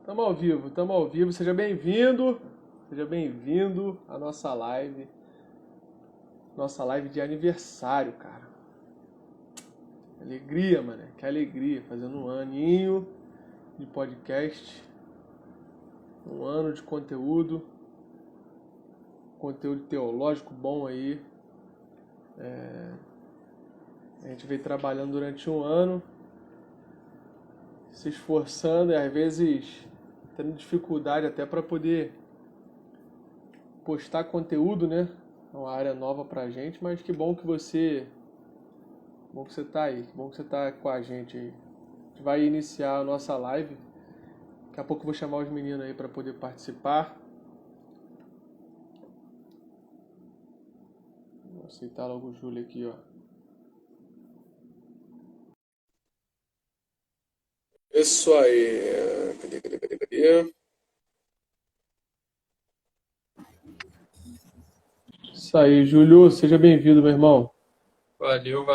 Estamos ao vivo. Seja bem-vindo à nossa live de aniversário, cara. Alegria, mano, que alegria, fazendo um aninho de podcast, um ano de conteúdo teológico bom aí. A gente veio trabalhando durante um ano, se esforçando e às vezes tendo dificuldade até para poder postar conteúdo, né? É uma área nova pra gente, mas que bom que você tá aí, que bom que você tá com a gente aí. A gente vai iniciar a nossa live. Daqui a pouco eu vou chamar os meninos aí para poder participar. Vou aceitar logo o Júlio aqui, ó. Isso aí. Cadê? Isso aí, Júlio. Seja bem-vindo, meu irmão. Valeu.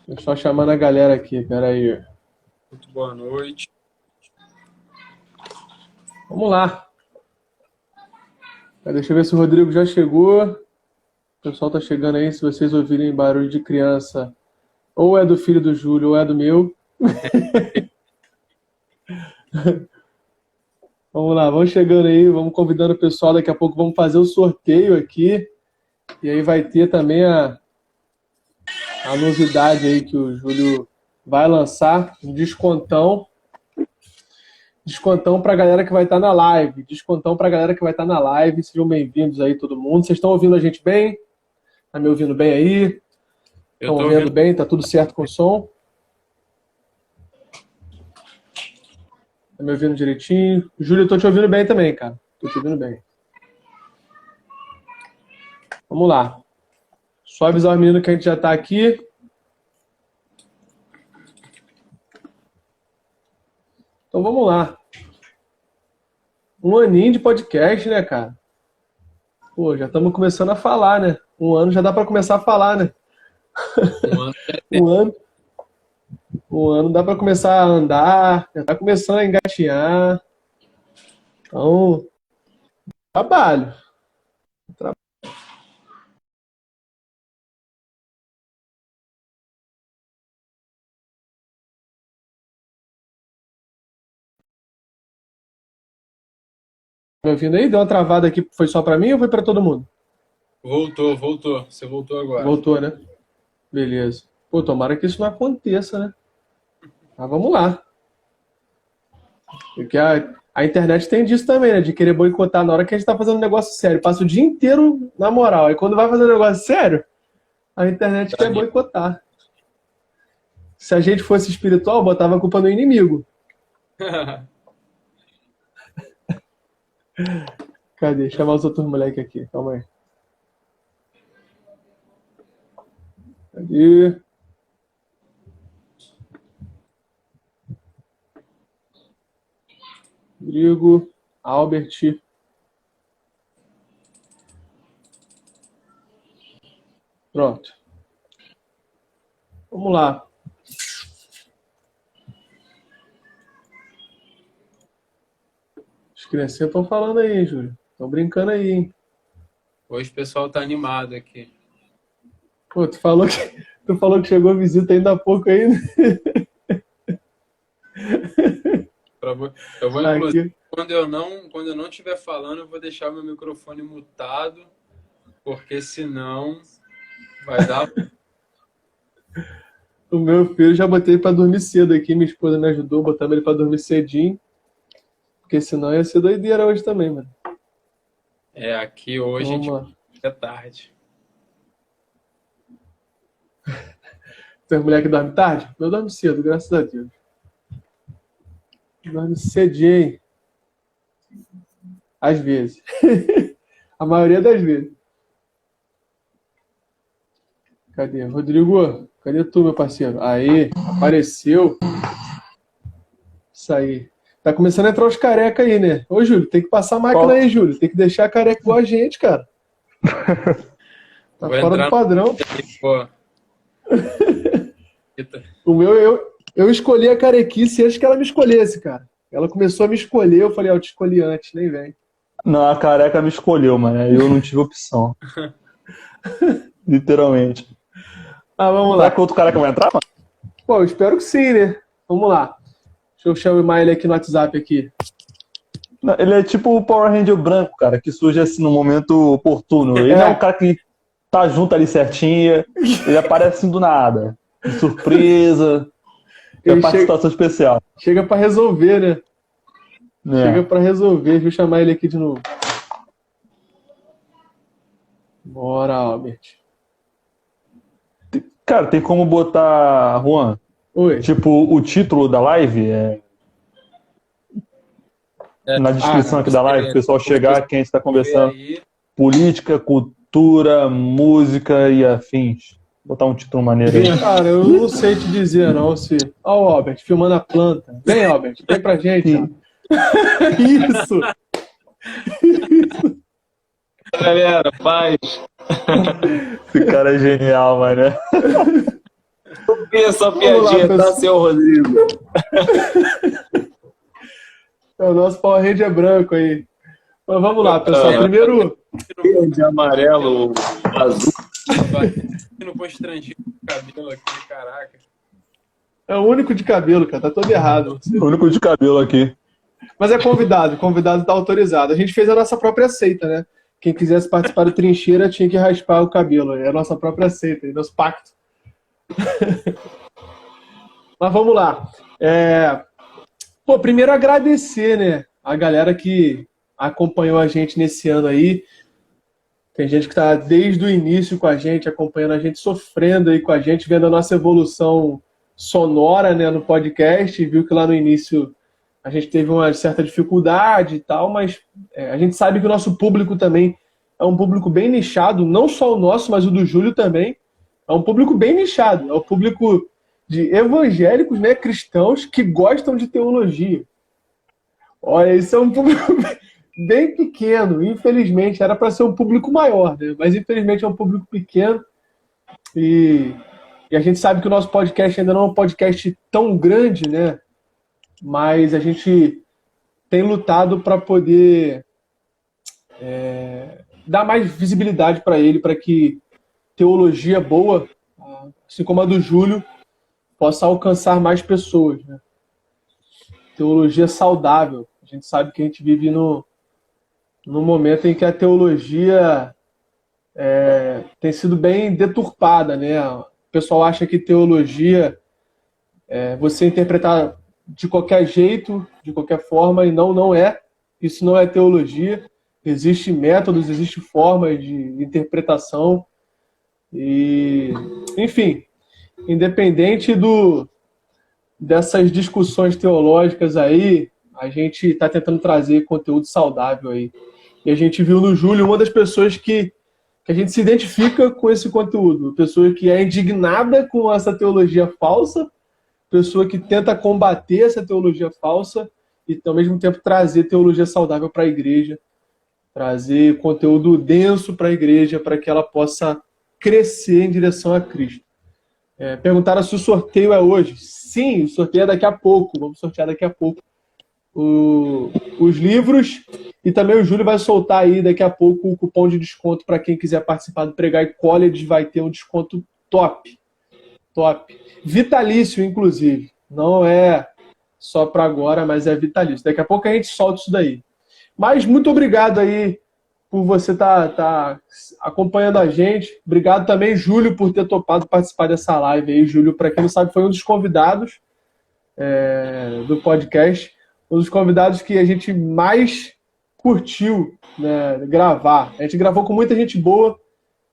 Tô só chamando a galera aqui, peraí. Muito boa noite. Vamos lá. Deixa eu ver se o Rodrigo já chegou. O pessoal tá chegando aí. Se vocês ouvirem barulho de criança, ou é do filho do Júlio ou é do meu. Vamos lá, vamos chegando aí, vamos convidando o pessoal. Daqui a pouco vamos fazer o sorteio aqui. E aí vai ter também a novidade aí que o Júlio vai lançar, um descontão. Descontão pra galera que vai estar na live. Sejam bem-vindos aí todo mundo. Vocês estão ouvindo a gente bem? Tá me ouvindo bem aí? Estão ouvindo bem? Tá tudo certo com o som? Tá me ouvindo direitinho? Júlio, eu tô te ouvindo bem também, cara. Tô te ouvindo bem. Vamos lá. Só avisar o menino que a gente já tá aqui. Então vamos lá. Um aninho de podcast, né, cara? Pô, já estamos começando a falar, né? Um ano já dá para começar a falar, né? Um ano dá para começar a andar, já tá começando a engatinhar. Então, trabalho. Me ouvindo aí? Deu uma travada aqui, foi só para mim ou foi para todo mundo? Voltou. Você voltou agora. Voltou, né? Beleza. Pô, tomara que isso não aconteça, né? Mas vamos lá. Porque a internet tem disso também, né? De querer boicotar na hora que a gente tá fazendo um negócio sério. Passa o dia inteiro na moral. Aí quando vai fazer um negócio sério, a internet quer boicotar. Se a gente fosse espiritual, botava a culpa no inimigo. Cadê? Chamar os outros moleques aqui. Calma aí. Cadê? Rodrigo, Albert. Pronto. Vamos lá. As crianças estão falando aí, Júlio. Estão brincando aí, hein? Hoje o pessoal tá animado aqui. Pô, tu falou que chegou a visita ainda há pouco aí. Eu vou inclusive, quando eu não estiver falando, eu vou deixar meu microfone mutado, porque senão vai dar. O meu filho já botei para dormir cedo aqui. Minha esposa me ajudou, botava ele para dormir cedinho. Porque senão ia ser doideira hoje também, mano. Aqui hoje é tarde. Tem mulher que dorme tarde? Eu dormo cedo, graças a Deus. Dorme cedinho. Às vezes. A maioria das vezes. Cadê? Rodrigo, cadê tu, meu parceiro? Aí, apareceu. Isso aí. Tá começando a entrar os careca aí, né? Ô, Júlio, tem que passar a máquina aí, Júlio. Tem que deixar a careca igual a gente, cara. Tá fora do padrão. O meu, Eu escolhi a carequice antes que ela me escolhesse, cara. Ela começou a me escolher, eu falei, eu te escolhi antes, nem vem. Não, a careca me escolheu, mano. Eu não tive opção. Literalmente. Vamos Será lá. que outro careca vai entrar, mano? Pô, eu espero que sim, né? Vamos lá. Deixa eu chamar ele aqui no WhatsApp aqui. Não, ele é tipo o Power Ranger branco, cara, que surge assim no momento oportuno. Ele é um cara que tá junto ali certinho, ele aparece assim do nada. De surpresa. É participação especial. Chega pra resolver, né? Chega pra resolver. Deixa eu chamar ele aqui de novo. Bora, Albert. Cara, tem como botar, Juan? Oi. Tipo, o título da live na descrição aqui da live, o pessoal chegar, quem a gente tá conversando. Política, cultura, música e afins. Botar um título maneiro aí. Cara, eu não sei te dizer, não, se... Ó, o Albert, filmando a planta. Vem, Albert, vem pra gente. Isso! Galera, paz. Esse cara é genial, mano. Eu vi essa piadinha, tá, seu Rodrigo? É o nosso Power Ranger branco aí. Mas vamos lá, pessoal. Primeiro... Verde, amarelo, azul. Não põe estrangeiro de cabelo aqui, caraca. É o único de cabelo, cara. Tá todo errado. O único de cabelo aqui. Mas é convidado. O convidado tá autorizado. A gente fez a nossa própria seita, né? Quem quisesse participar do Trincheira tinha que raspar o cabelo. É a nossa própria seita, nosso pacto. Mas vamos lá. Pô, primeiro agradecer, né? A galera que acompanhou a gente nesse ano aí. Tem gente que está desde o início com a gente, acompanhando a gente, sofrendo aí com a gente, vendo a nossa evolução sonora, né, no podcast. Viu que lá no início a gente teve uma certa dificuldade e tal, mas a gente sabe que o nosso público também é um público bem nichado, não só o nosso, mas o do Júlio também. É um público bem nichado, é o público de evangélicos, né, cristãos que gostam de teologia. Olha, isso é um público bem pequeno, infelizmente. Era para ser um público maior, né? Mas infelizmente é um público pequeno. E a gente sabe que o nosso podcast ainda não é um podcast tão grande, né? Mas a gente tem lutado para poder dar mais visibilidade para ele, para que teologia boa, assim como a do Júlio, possa alcançar mais pessoas, né? Teologia saudável. A gente sabe que a gente vive no momento em que a teologia tem sido bem deturpada, né? O pessoal acha que teologia é você interpretar de qualquer jeito, de qualquer forma, e não é. Isso não é teologia. Existem métodos, existem formas de interpretação. E, enfim, independente dessas discussões teológicas aí, a gente está tentando trazer conteúdo saudável aí. E a gente viu no Júlio uma das pessoas que a gente se identifica com esse conteúdo. Pessoa que é indignada com essa teologia falsa, pessoa que tenta combater essa teologia falsa e, ao mesmo tempo, trazer teologia saudável para a igreja, trazer conteúdo denso para a igreja, para que ela possa crescer em direção a Cristo. Perguntaram se o sorteio é hoje. Sim, o sorteio é daqui a pouco. Vamos sortear daqui a pouco os livros, e também o Júlio vai soltar aí daqui a pouco o cupom de desconto para quem quiser participar do Pregai College. Vai ter um desconto top. Vitalício, inclusive. Não é só para agora, mas é vitalício. Daqui a pouco a gente solta isso daí. Mas muito obrigado aí por você tá acompanhando a gente. Obrigado também, Júlio, por ter topado participar dessa live aí. Júlio, para quem não sabe, foi um dos convidados do podcast. Um dos convidados que a gente mais curtiu, né, gravar. A gente gravou com muita gente boa,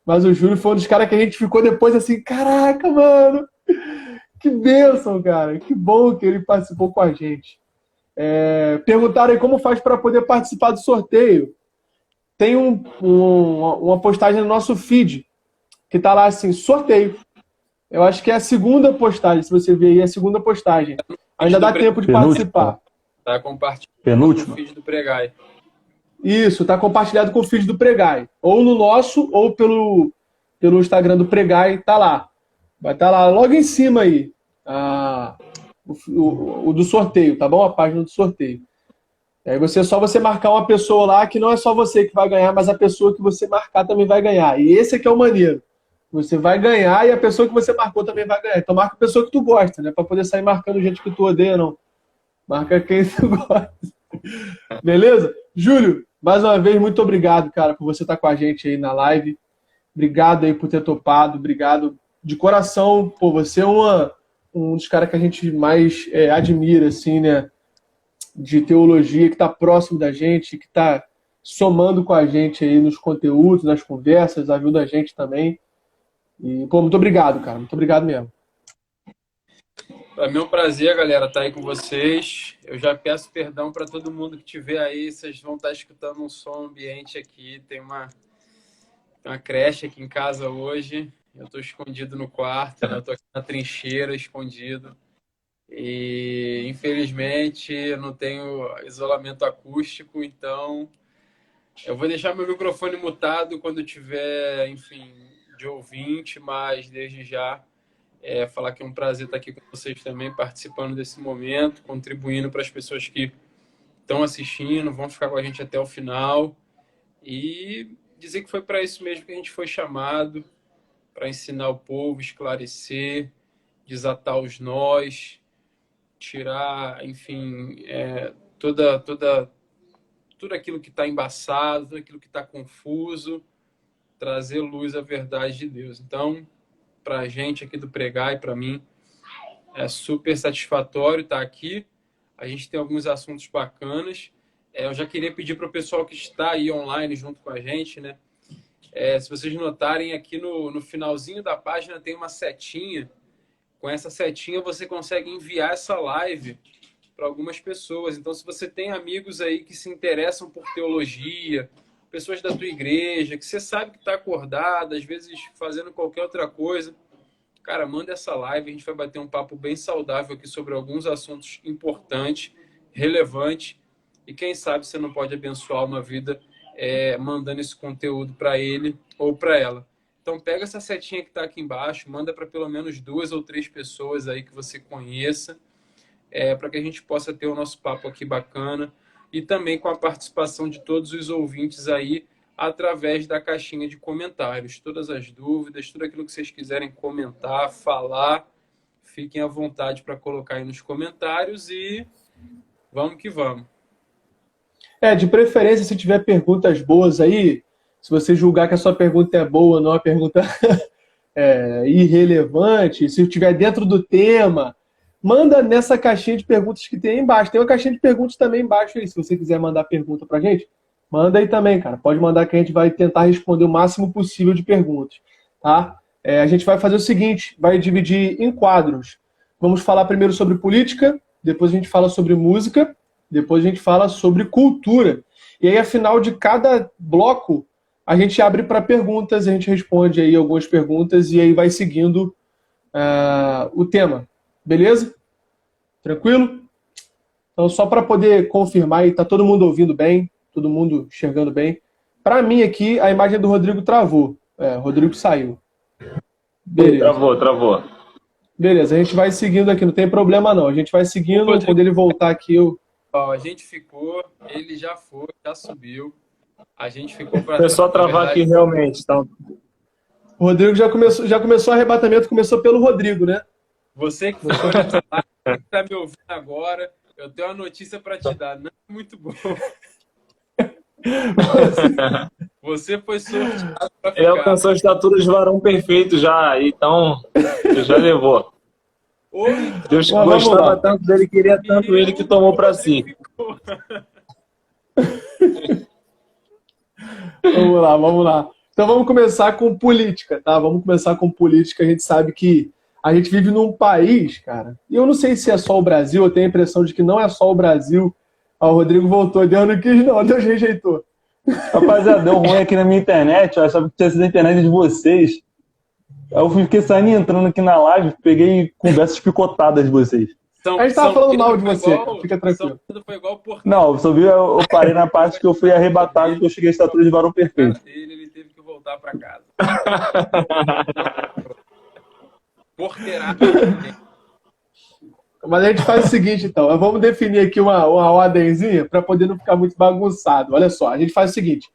mas o Júlio foi um dos caras que a gente ficou depois assim, caraca, mano, que bênção, cara. Que bom que ele participou com a gente. Perguntaram aí como faz para poder participar do sorteio. Tem uma postagem no nosso feed, que tá lá assim, sorteio. Eu acho que é a segunda postagem, se você ver aí, é a segunda postagem. Ainda dá tempo de participar. Tá compartilhado Penúltimo. com o feed do Pregai. Isso, tá compartilhado com o feed do Pregai. Ou no nosso, ou pelo Instagram do Pregai, tá lá. Vai estar lá logo em cima aí o do sorteio, tá bom? A página do sorteio. E aí só você marcar uma pessoa lá que não é só você que vai ganhar, mas a pessoa que você marcar também vai ganhar. E esse aqui é o maneiro. Você vai ganhar e a pessoa que você marcou também vai ganhar. Então marca a pessoa que tu gosta, né? Pra poder sair marcando gente que tu odeia, não. Marca quem tu gosta. Beleza? Júlio, mais uma vez, muito obrigado, cara, por você estar com a gente aí na live. Obrigado aí por ter topado. Obrigado de coração. Pô, você é um dos caras que a gente mais admira, assim, né? De teologia, que tá próximo da gente, que tá somando com a gente aí nos conteúdos, nas conversas, ajuda a gente também. E, pô, muito obrigado, cara. Muito obrigado mesmo. Para mim é um prazer, galera, estar aí com vocês. Eu já peço perdão para todo mundo que estiver aí. Vocês vão estar escutando um som ambiente aqui. Tem uma creche aqui em casa hoje. Eu estou escondido no quarto, né? Eu estou aqui na trincheira, escondido. E, infelizmente, eu não tenho isolamento acústico, então eu vou deixar meu microfone mutado quando tiver, enfim, de ouvinte, mas desde já falar que é um prazer estar aqui com vocês também, participando desse momento, contribuindo para as pessoas que estão assistindo, vão ficar com a gente até o final e dizer que foi para isso mesmo que a gente foi chamado, para ensinar o povo, esclarecer, desatar os nós, tirar, enfim, tudo aquilo que está embaçado, tudo aquilo que está confuso, trazer luz à verdade de Deus. Então, para a gente aqui do Pregar e para mim, é super satisfatório estar aqui. A gente tem alguns assuntos bacanas. Eu já queria pedir para o pessoal que está aí online junto com a gente, né? Se vocês notarem aqui no finalzinho da página tem uma setinha. Com essa setinha você consegue enviar essa live para algumas pessoas. Então, se você tem amigos aí que se interessam por teologia, pessoas da tua igreja, que você sabe que está acordada, às vezes fazendo qualquer outra coisa, cara, manda essa live, a gente vai bater um papo bem saudável aqui sobre alguns assuntos importantes, relevantes, e quem sabe você não pode abençoar uma vida mandando esse conteúdo para ele ou para ela. Então pega essa setinha que está aqui embaixo, manda para pelo menos 2 ou 3 pessoas aí que você conheça, para que a gente possa ter o nosso papo aqui bacana, e também com a participação de todos os ouvintes aí, através da caixinha de comentários. Todas as dúvidas, tudo aquilo que vocês quiserem comentar, falar, fiquem à vontade para colocar aí nos comentários e vamos que vamos. De preferência, se tiver perguntas boas aí, se você julgar que a sua pergunta é boa, não é uma pergunta irrelevante, se estiver dentro do tema, manda nessa caixinha de perguntas que tem aí embaixo. Tem uma caixinha de perguntas também embaixo aí, se você quiser mandar pergunta pra gente. Manda aí também, cara. Pode mandar que a gente vai tentar responder o máximo possível de perguntas, tá? A gente vai fazer o seguinte, vai dividir em quadros. Vamos falar primeiro sobre política, depois a gente fala sobre música, depois a gente fala sobre cultura. E aí, afinal de cada bloco, a gente abre para perguntas, a gente responde aí algumas perguntas e aí vai seguindo o tema. Beleza? Tranquilo? Então, só para poder confirmar aí, tá todo mundo ouvindo bem? Todo mundo enxergando bem. Para mim aqui, a imagem do Rodrigo travou. O Rodrigo saiu. Beleza. Travou. Beleza, a gente vai seguindo aqui, não tem problema não. A gente vai seguindo, Rodrigo, quando ele voltar aqui, a gente ficou, ele já foi, já subiu. A gente ficou para Foi só travar aqui realmente. Então... O Rodrigo já começou o arrebatamento, começou pelo Rodrigo, né? Você que ficou nessa live, que está me ouvindo agora, eu tenho uma notícia para te dar. Não é muito bom. Você foi sorteado para ficar. Ele alcançou a estatura de varão perfeito já, então já levou. Deus gostava tanto dele, queria tanto ele que tomou para si. Vamos lá. Então vamos começar com política, tá? Vamos começar com política. A gente sabe que a gente vive num país, cara, e eu não sei se é só o Brasil, eu tenho a impressão de que não é só o Brasil. O Rodrigo voltou, Deus não quis não, Deus rejeitou. Rapaziada, deu ruim aqui na minha internet, eu achava que tinha sido a internet de vocês. Aí eu fiquei saindo e entrando aqui na live, peguei conversas picotadas de vocês. A gente tava falando mal de você, fica tranquilo. Não, eu parei na parte que eu fui arrebatado e que eu cheguei à estatura de varão perfeito. Ele teve que voltar para casa. Porteirado. Mas a gente faz o seguinte, então. Vamos definir aqui uma ordemzinha para poder não ficar muito bagunçado. Olha só, a gente faz o seguinte.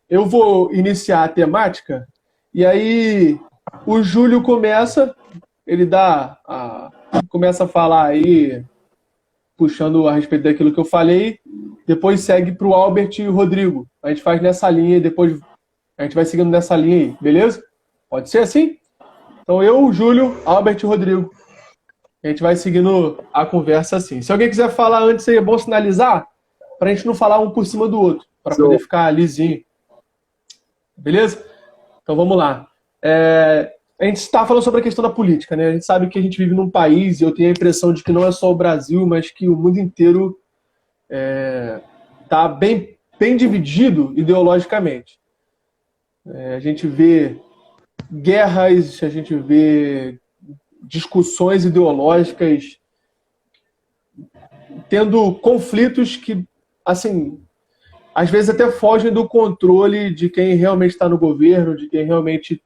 Eu vou iniciar a temática e aí o Júlio começa, ele começa a falar aí, puxando a respeito daquilo que eu falei, depois segue para o Albert e o Rodrigo. A gente faz nessa linha e depois a gente vai seguindo nessa linha aí, beleza? Pode ser assim? Então eu, o Júlio, Albert e o Rodrigo. A gente vai seguindo a conversa assim. Se alguém quiser falar antes, é bom sinalizar, para a gente não falar um por cima do outro, para poder ficar lisinho. Beleza? Então vamos lá. A gente está falando sobre a questão da política, né? A gente sabe que a gente vive num país, e eu tenho a impressão de que não é só o Brasil, mas que o mundo inteiro está bem dividido ideologicamente. A gente vê guerras, a gente vê discussões ideológicas, tendo conflitos que, assim, às vezes até fogem do controle de quem realmente está no governo, de quem realmente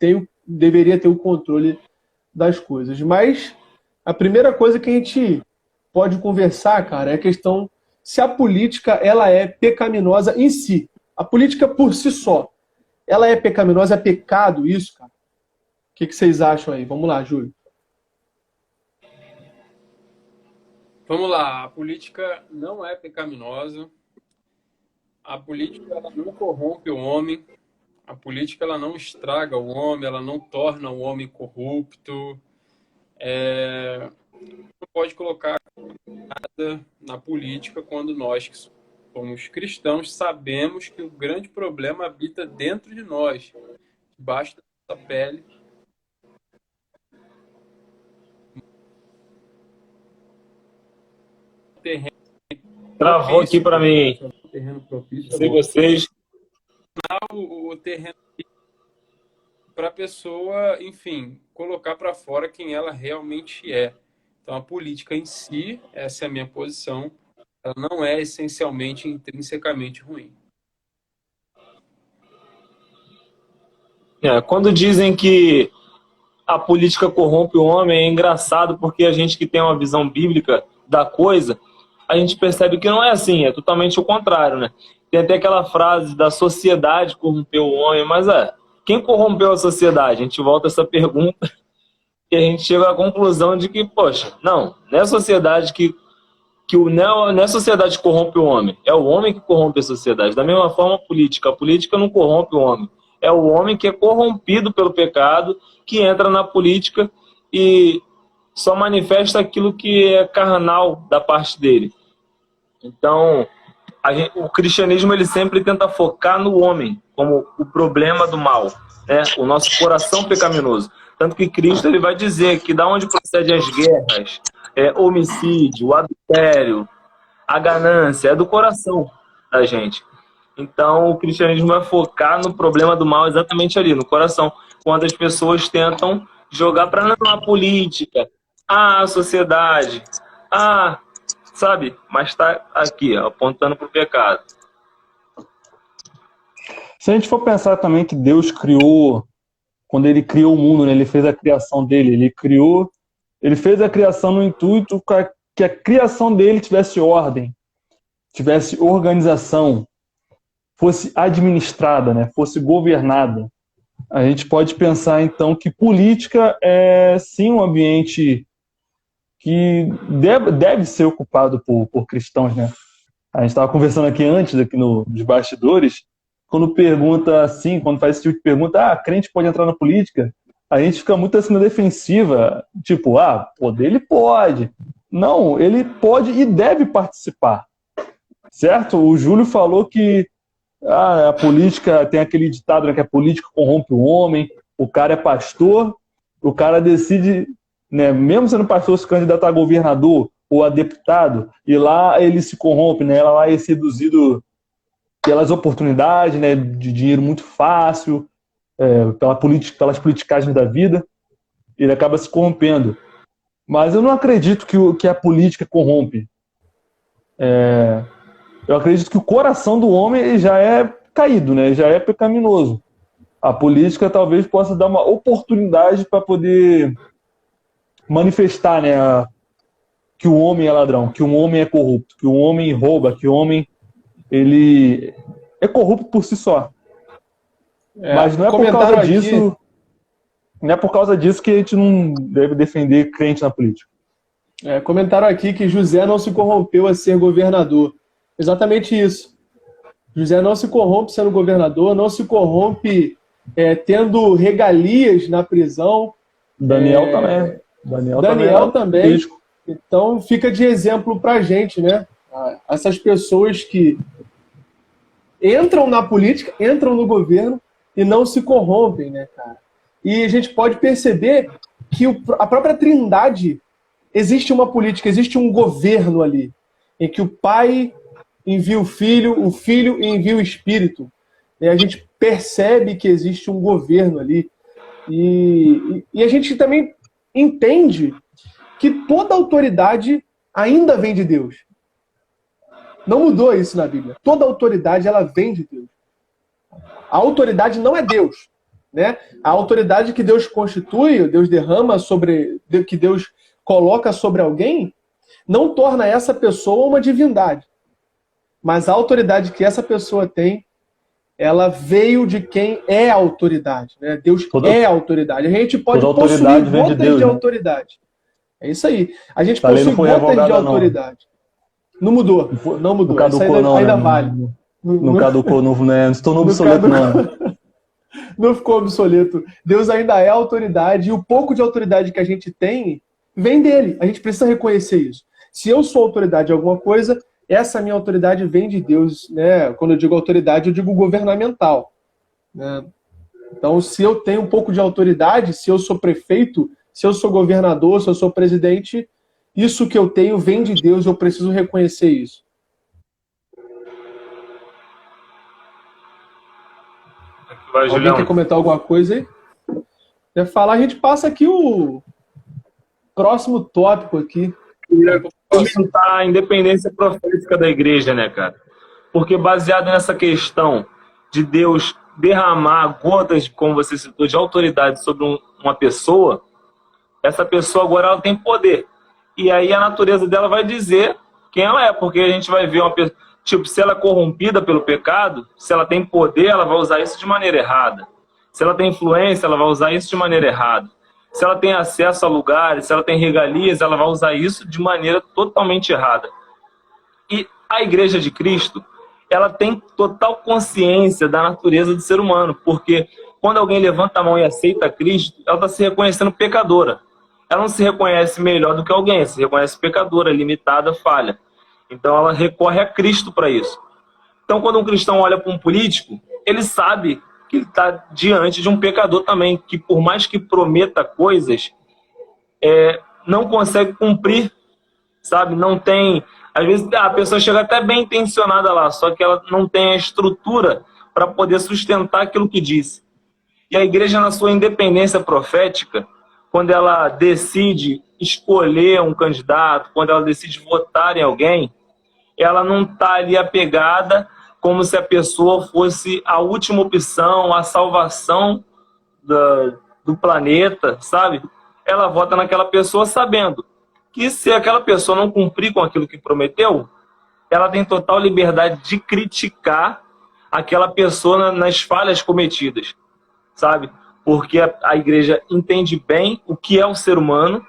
deveria ter o controle das coisas. Mas a primeira coisa que a gente pode conversar, cara, é a questão se a política ela é pecaminosa em si. A política por si só, ela é pecaminosa, é pecado isso, cara? O que vocês acham aí? Vamos lá, Júlio. Vamos lá, a política não é pecaminosa, a política ela não corrompe o homem, a política ela não estraga o homem, ela não torna o homem corrupto, não pode colocar nada na política quando nós que somos cristãos sabemos que o grande problema habita dentro de nós, debaixo da nossa pele. Terreno Travou aqui para mim. Terreno propício. Se vocês. O terreno para a pessoa, enfim, colocar para fora quem ela realmente é. Então, a política em si, essa é a minha posição, ela não é essencialmente, intrinsecamente ruim. Quando dizem que a política corrompe o homem, é engraçado porque a gente que tem uma visão bíblica da coisa, a gente percebe que não é assim, é totalmente o contrário, né? Tem até aquela frase da sociedade corrompeu o homem, mas quem corrompeu a sociedade? A gente volta a essa pergunta e a gente chega à conclusão de que, poxa, não é a sociedade não é a sociedade que corrompe o homem, é o homem que corrompe a sociedade. Da mesma forma, a política não corrompe o homem, é o homem que é corrompido pelo pecado, que entra na política e só manifesta aquilo que é carnal da parte dele. Então, o cristianismo ele sempre tenta focar no homem como o problema do mal, né? O nosso coração pecaminoso. Tanto que Cristo ele vai dizer que da onde procedem as guerras, homicídio, o adultério, a ganância, é do coração da gente. Então, o cristianismo vai focar no problema do mal exatamente ali, no coração. Quando as pessoas tentam jogar para a política, a sociedade, sabe? Mas está aqui, apontando para o pecado. Se a gente for pensar também que Deus criou, quando ele criou o mundo, né, ele fez a criação dele, ele fez a criação no intuito que a criação dele tivesse ordem, tivesse organização, fosse administrada, né, fosse governada. A gente pode pensar, então, que política é, sim, um ambiente que deve ser ocupado por cristãos, né? A gente estava conversando aqui antes, nos bastidores, quando pergunta assim, quando faz esse tipo de pergunta, crente pode entrar na política? A gente fica muito assim na defensiva, tipo, poder ele pode. Não, ele pode e deve participar, certo? O Júlio falou que a política, tem aquele ditado, né, que a política corrompe o homem, o cara é pastor, o cara decide, né, mesmo sendo pastor, se candidatar a governador ou a deputado, e lá ele se corrompe, né, lá é seduzido pelas oportunidades, né, de dinheiro muito fácil, pelas politicagens da vida, ele acaba se corrompendo. Mas eu não acredito que a política corrompe. Eu acredito que o coração do homem já é caído, né? Já é pecaminoso. A política talvez possa dar uma oportunidade para poder manifestar, né, que o homem é ladrão, que o homem é corrupto, que o homem rouba, que o homem ele é corrupto por si só. Mas não é por causa disso, não é por causa disso que a gente não deve defender crente na política. Comentaram aqui que José não se corrompeu a ser governador. Exatamente isso. José não se corrompe sendo governador, não se corrompe tendo regalias na prisão. Daniel também. Daniel também. Então fica de exemplo pra gente, né? Essas pessoas que entram na política, entram no governo e não se corrompem, né, cara? E a gente pode perceber que a própria Trindade, existe uma política, existe um governo ali, em que o Pai envia o Filho envia o Espírito. E a gente percebe que existe um governo ali. E a gente também entende que toda autoridade ainda vem de Deus. Não mudou isso na Bíblia. Toda autoridade, ela vem de Deus. A autoridade não é Deus, né? A autoridade que Deus constitui, Deus derrama que Deus coloca sobre alguém, não torna essa pessoa uma divindade. Mas a autoridade que essa pessoa tem, ela veio de quem é a autoridade, né? Deus é a autoridade. A gente pode possuir gotas de autoridade. É isso aí. A gente possui gotas de autoridade. Não mudou. Não mudou. Não caducou, ainda vale. Não caducou, não se tornou obsoleto, não. Não ficou obsoleto. Deus ainda é autoridade e o pouco de autoridade que a gente tem vem dele. A gente precisa reconhecer isso. Se eu sou autoridade em alguma coisa, essa minha autoridade vem de Deus, né? Quando eu digo autoridade, eu digo governamental, né? Então, se eu tenho um pouco de autoridade, se eu sou prefeito, se eu sou governador, se eu sou presidente, isso que eu tenho vem de Deus, eu preciso reconhecer isso. Alguém quer comentar alguma coisa aí? Quer falar, a gente passa aqui o próximo tópico aqui. Comentar a independência profética da igreja, né, cara? Porque baseado nessa questão de Deus derramar gotas, como você citou, de autoridade sobre uma pessoa, essa pessoa agora ela tem poder. E aí a natureza dela vai dizer quem ela é, porque a gente vai ver uma pessoa, tipo, se ela é corrompida pelo pecado, se ela tem poder, ela vai usar isso de maneira errada. Se ela tem influência, ela vai usar isso de maneira errada. Se ela tem acesso a lugares, se ela tem regalias, ela vai usar isso de maneira totalmente errada. E a Igreja de Cristo, ela tem total consciência da natureza do ser humano, porque quando alguém levanta a mão e aceita Cristo, ela está se reconhecendo pecadora. Ela não se reconhece melhor do que alguém, ela se reconhece pecadora, limitada, falha. Então ela recorre a Cristo para isso. Então quando um cristão olha para um político, ele sabe que ele está diante de um pecador também, que por mais que prometa coisas, não consegue cumprir, sabe? Não tem... Às vezes a pessoa chega até bem intencionada lá, só que ela não tem a estrutura para poder sustentar aquilo que disse. E a igreja, na sua independência profética, quando ela decide escolher um candidato, quando ela decide votar em alguém, ela não está ali apegada como se a pessoa fosse a última opção, a salvação do planeta, sabe? Ela vota naquela pessoa sabendo que se aquela pessoa não cumprir com aquilo que prometeu, ela tem total liberdade de criticar aquela pessoa nas falhas cometidas, sabe? Porque a igreja entende bem o que é o ser humano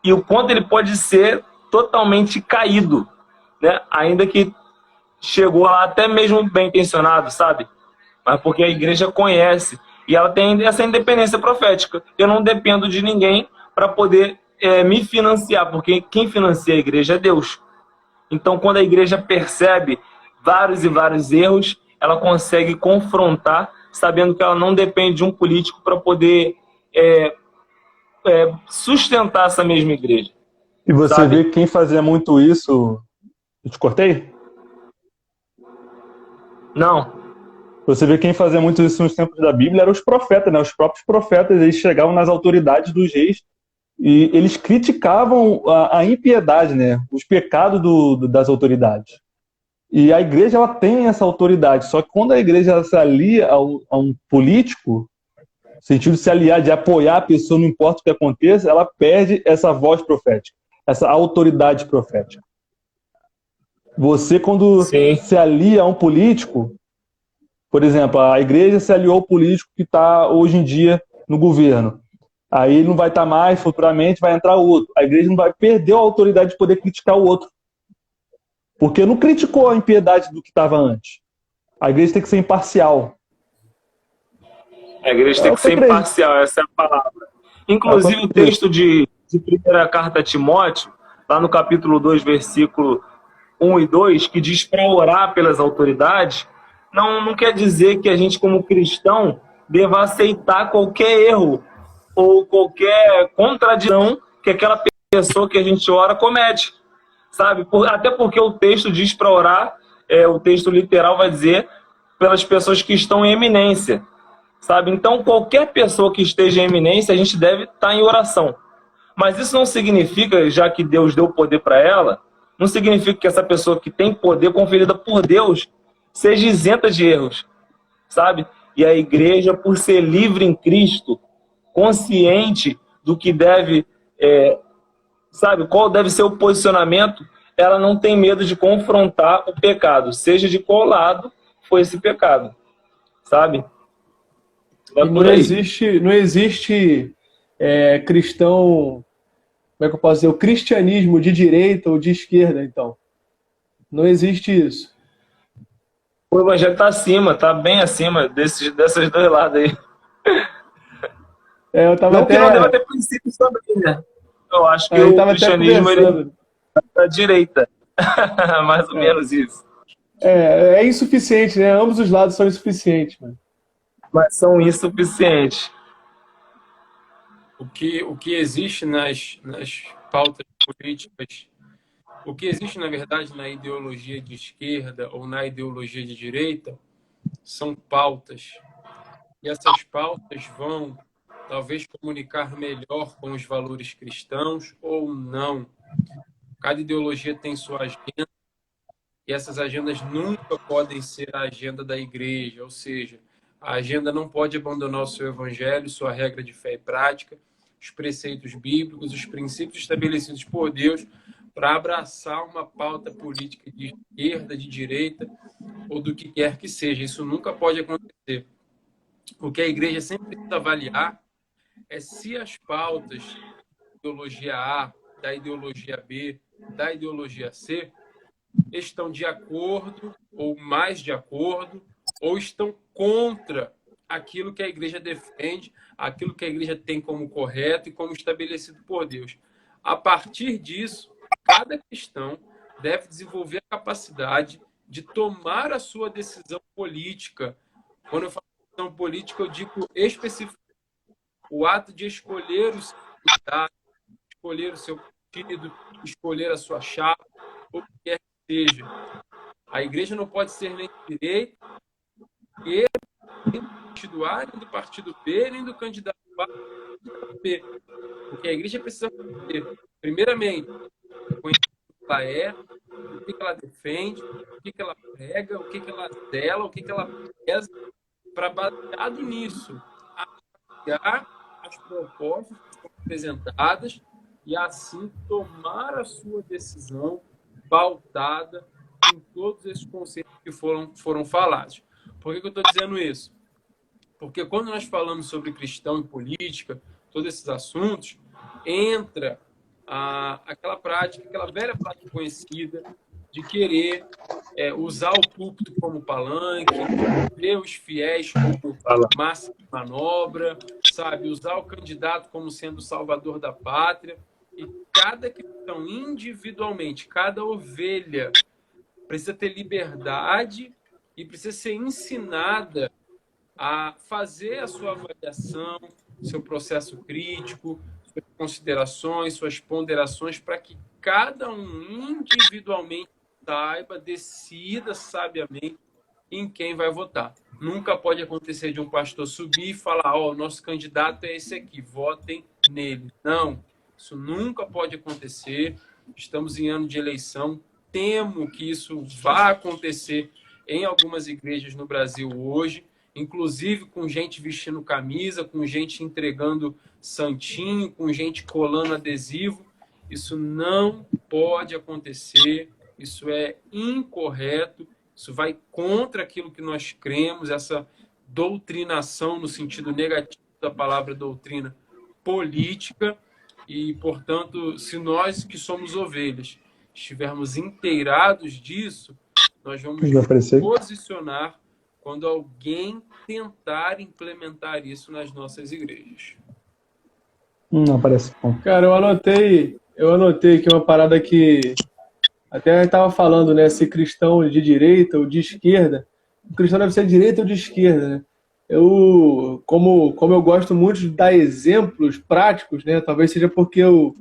e o quanto ele pode ser totalmente caído, né? Ainda que chegou lá até mesmo bem intencionado, sabe? Mas porque a igreja conhece e ela tem essa independência profética. Eu não dependo de ninguém para poder me financiar, porque quem financia a igreja é Deus. Então, quando a igreja percebe vários e vários erros, ela consegue confrontar, sabendo que ela não depende de um político para poder sustentar essa mesma igreja. E você vê que quem fazia muito isso... Eu te cortei? Não. Você vê quem fazia muito isso nos tempos da Bíblia eram os profetas, né? Os próprios profetas, eles chegavam nas autoridades dos reis e eles criticavam a impiedade, né? Os pecados das autoridades. E a igreja, ela tem essa autoridade, só que quando a igreja se alia a um político, no sentido de se aliar, de apoiar a pessoa, não importa o que aconteça, ela perde essa voz profética. essa autoridade profética. Você, quando Sim. se alia a um político, por exemplo, a igreja se aliou ao político que está hoje em dia no governo. Aí ele não vai estar mais, futuramente vai entrar outro. A igreja não vai perder a autoridade de poder criticar o outro. Porque não criticou a impiedade do que estava antes. A igreja tem que ser imparcial. A igreja É tem o que que a ser igreja- imparcial, essa é a palavra. É Inclusive, o o que a igreja- texto de primeira carta a Timóteo, lá no capítulo 2, versículo 1 e 2, que diz para orar pelas autoridades, não quer dizer que a gente, como cristão, deva aceitar qualquer erro ou qualquer contradição que aquela pessoa que a gente ora comete, sabe? Até porque o texto diz para orar, o texto literal vai dizer pelas pessoas que estão em eminência, sabe? Então, qualquer pessoa que esteja em eminência, a gente deve estar em oração. Mas isso não significa, já que Deus deu poder para ela, não significa que essa pessoa que tem poder conferida por Deus seja isenta de erros, sabe? E a igreja, por ser livre em Cristo, consciente do que deve, sabe, qual deve ser o posicionamento, ela não tem medo de confrontar o pecado, seja de qual lado foi esse pecado, sabe? É E por aí. não existe cristão, como é que eu posso dizer, o cristianismo de direita ou de esquerda, então. Não existe isso. O evangelho está acima, está bem acima dessas dois lados aí. Eu tava Não que não deva até, ter princípios também, né? Eu acho que a gente o tava até cristianismo ele conversando. é da direita. Mais ou menos isso. É insuficiente, né? Ambos os lados são insuficientes, mano. Mas são insuficientes. O que existe nas pautas políticas, o que existe, na verdade, na ideologia de esquerda ou na ideologia de direita, são pautas. E essas pautas vão, talvez, comunicar melhor com os valores cristãos ou não. Cada ideologia tem sua agenda e essas agendas nunca podem ser a agenda da igreja, ou seja, a agenda não pode abandonar o seu evangelho, sua regra de fé e prática, os preceitos bíblicos, os princípios estabelecidos por Deus, para abraçar uma pauta política de esquerda, de direita, ou do que quer que seja. Isso nunca pode acontecer. O que a igreja sempre precisa avaliar é se as pautas da ideologia A, da ideologia B, da ideologia C, estão de acordo, ou mais de acordo, ou estão contra aquilo que a igreja defende, aquilo que a igreja tem como correto e como estabelecido por Deus. A partir disso, cada cristão deve desenvolver a capacidade de tomar a sua decisão política. Quando eu falo decisão política, eu digo especificamente o ato de escolher o seu candidato, escolher o seu partido, escolher a sua chapa, ou o que quer que seja. A igreja não pode ser nem de direita, nem do partido A, nem do partido B, nem do candidato A, nem do candidato B. Porque a igreja precisa fazer, primeiramente, conhecer o que ela é, o que ela defende, o que ela prega, o que ela zela, o que ela pesa, para, baseado nisso, avaliar as propostas que são apresentadas e, assim, tomar a sua decisão pautada em todos esses conceitos que foram falados. Por que eu estou dizendo isso? Porque quando nós falamos sobre cristão e política, todos esses assuntos, entra aquela prática, aquela velha prática conhecida de querer usar o púlpito como palanque, ver os fiéis como massa de manobra, sabe? Usar o candidato como sendo o salvador da pátria. E cada cristão individualmente, cada ovelha, precisa ter liberdade e precisa ser ensinada a fazer a sua avaliação, seu processo crítico, suas considerações, suas ponderações, para que cada um individualmente saiba, decida sabiamente em quem vai votar. Nunca pode acontecer de um pastor subir e falar: ó, o nosso candidato é esse aqui, votem nele. Não, isso nunca pode acontecer. Estamos em ano de eleição. Temo que isso vá acontecer em algumas igrejas no Brasil hoje, inclusive com gente vestindo camisa, com gente entregando santinho, com gente colando adesivo. Isso não pode acontecer, isso é incorreto, isso vai contra aquilo que nós cremos, essa doutrinação no sentido negativo da palavra doutrina política. E, portanto, se nós que somos ovelhas estivermos inteirados disso, nós vamos nos posicionar quando alguém tentar implementar isso nas nossas igrejas. Não parece bom. Cara, eu anotei aqui uma parada que até eu estava falando, né? Se cristão de direita ou de esquerda. O cristão deve ser de direita ou de esquerda, né? Como eu gosto muito de dar exemplos práticos, né? Talvez seja porque eu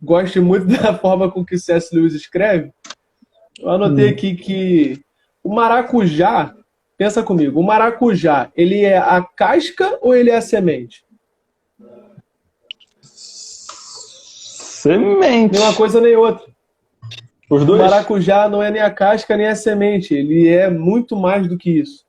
gosto muito da forma com que C.S. Lewis escreve. Eu anotei aqui que o maracujá, pensa comigo, o maracujá, ele é a casca ou ele é a semente? Semente. Nem uma coisa nem outra. Os dois? O maracujá não é nem a casca nem a semente, ele é muito mais do que isso.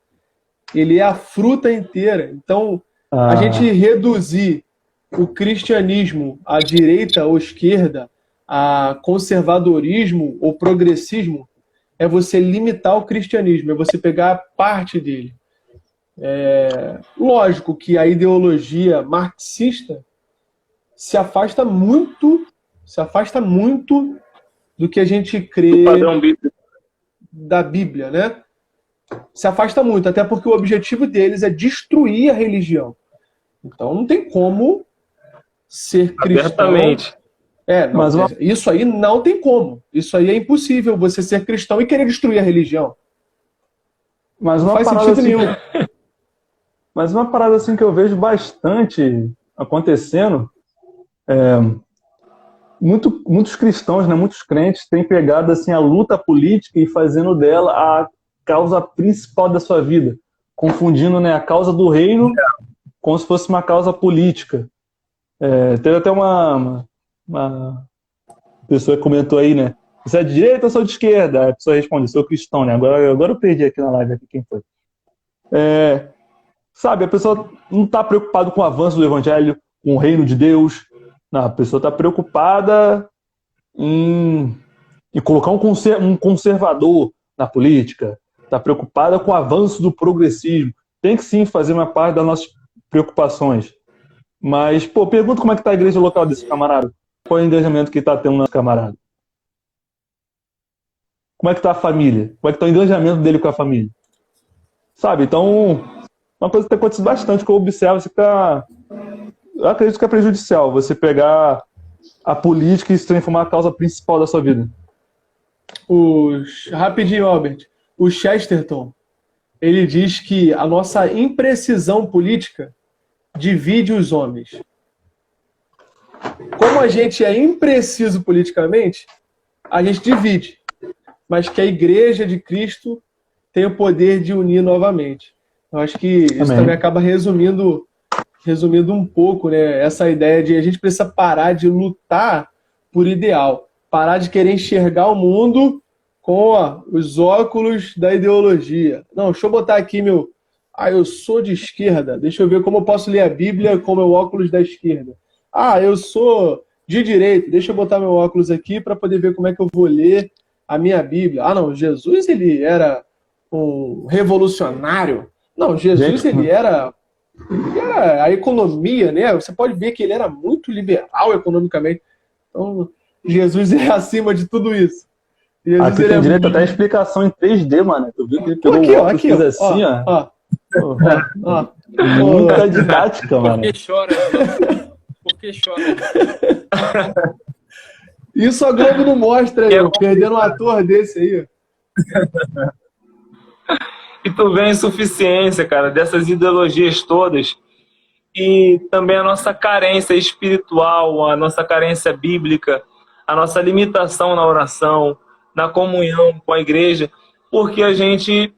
Ele é a fruta inteira. Então, a gente reduzir o cristianismo à direita ou esquerda, a conservadorismo ou progressismo, é você limitar o cristianismo, é você pegar parte dele. Lógico que a ideologia marxista se afasta muito do que a gente crê da Bíblia, né? Se afasta muito, até porque o objetivo deles é destruir a religião. Então não tem como ser cristão. Abertamente. Isso aí não tem como. Isso aí é impossível, você ser cristão e querer destruir a religião. Mas não faz sentido assim, nenhum. Mas uma parada assim que eu vejo bastante acontecendo, muitos cristãos, né, muitos crentes têm pegado assim, a luta política e fazendo dela a causa principal da sua vida, confundindo, né, a causa do reino como se fosse uma causa política. Teve até uma pessoa que comentou aí, né? Você é de direita ou sou de esquerda? A pessoa responde, sou cristão, né? Agora eu perdi aqui na live quem foi. Sabe, a pessoa não está preocupada com o avanço do evangelho, com o reino de Deus. Não, a pessoa está preocupada em colocar um conservador na política. Está preocupada com o avanço do progressismo. Tem que sim fazer uma parte das nossas preocupações. Mas, pergunta como é que está a igreja local desse camarada. Qual é o engajamento que está tendo nesse camarada? Como é que está a família? Como é que está o engajamento dele com a família? Sabe, então, uma coisa que tem acontecido bastante, que eu observo, eu acredito que é prejudicial você pegar a política e se transformar a causa principal da sua vida. Rapidinho, Albert. O Chesterton, ele diz que a nossa imprecisão política divide os homens. Como a gente é impreciso politicamente, a gente divide. Mas que a Igreja de Cristo tem o poder de unir novamente. Eu acho que isso também acaba resumindo um pouco, né, essa ideia de a gente precisa parar de lutar por ideal. Parar de querer enxergar o mundo com os óculos da ideologia. Não, deixa eu botar aqui eu sou de esquerda, deixa eu ver como eu posso ler a Bíblia com meu óculos da esquerda. Eu sou de direita, deixa eu botar meu óculos aqui para poder ver como é que eu vou ler a minha Bíblia. Não, Jesus ele era um revolucionário. Não, Jesus ele era a economia, né? Você pode ver que ele era muito liberal economicamente. Então, Jesus é acima de tudo isso. Jesus, aqui tem direito até a explicação em 3D, mano. Tu viu que ele pegou o óculos, fez assim, ó. Muita didática, mano. Por que chora? Por que chora? Isso a Globo não mostra, perdendo um ator desse aí. E tu vê a insuficiência, cara, dessas ideologias todas e também a nossa carência espiritual, a nossa carência bíblica, a nossa limitação na oração, na comunhão com a igreja, porque a gente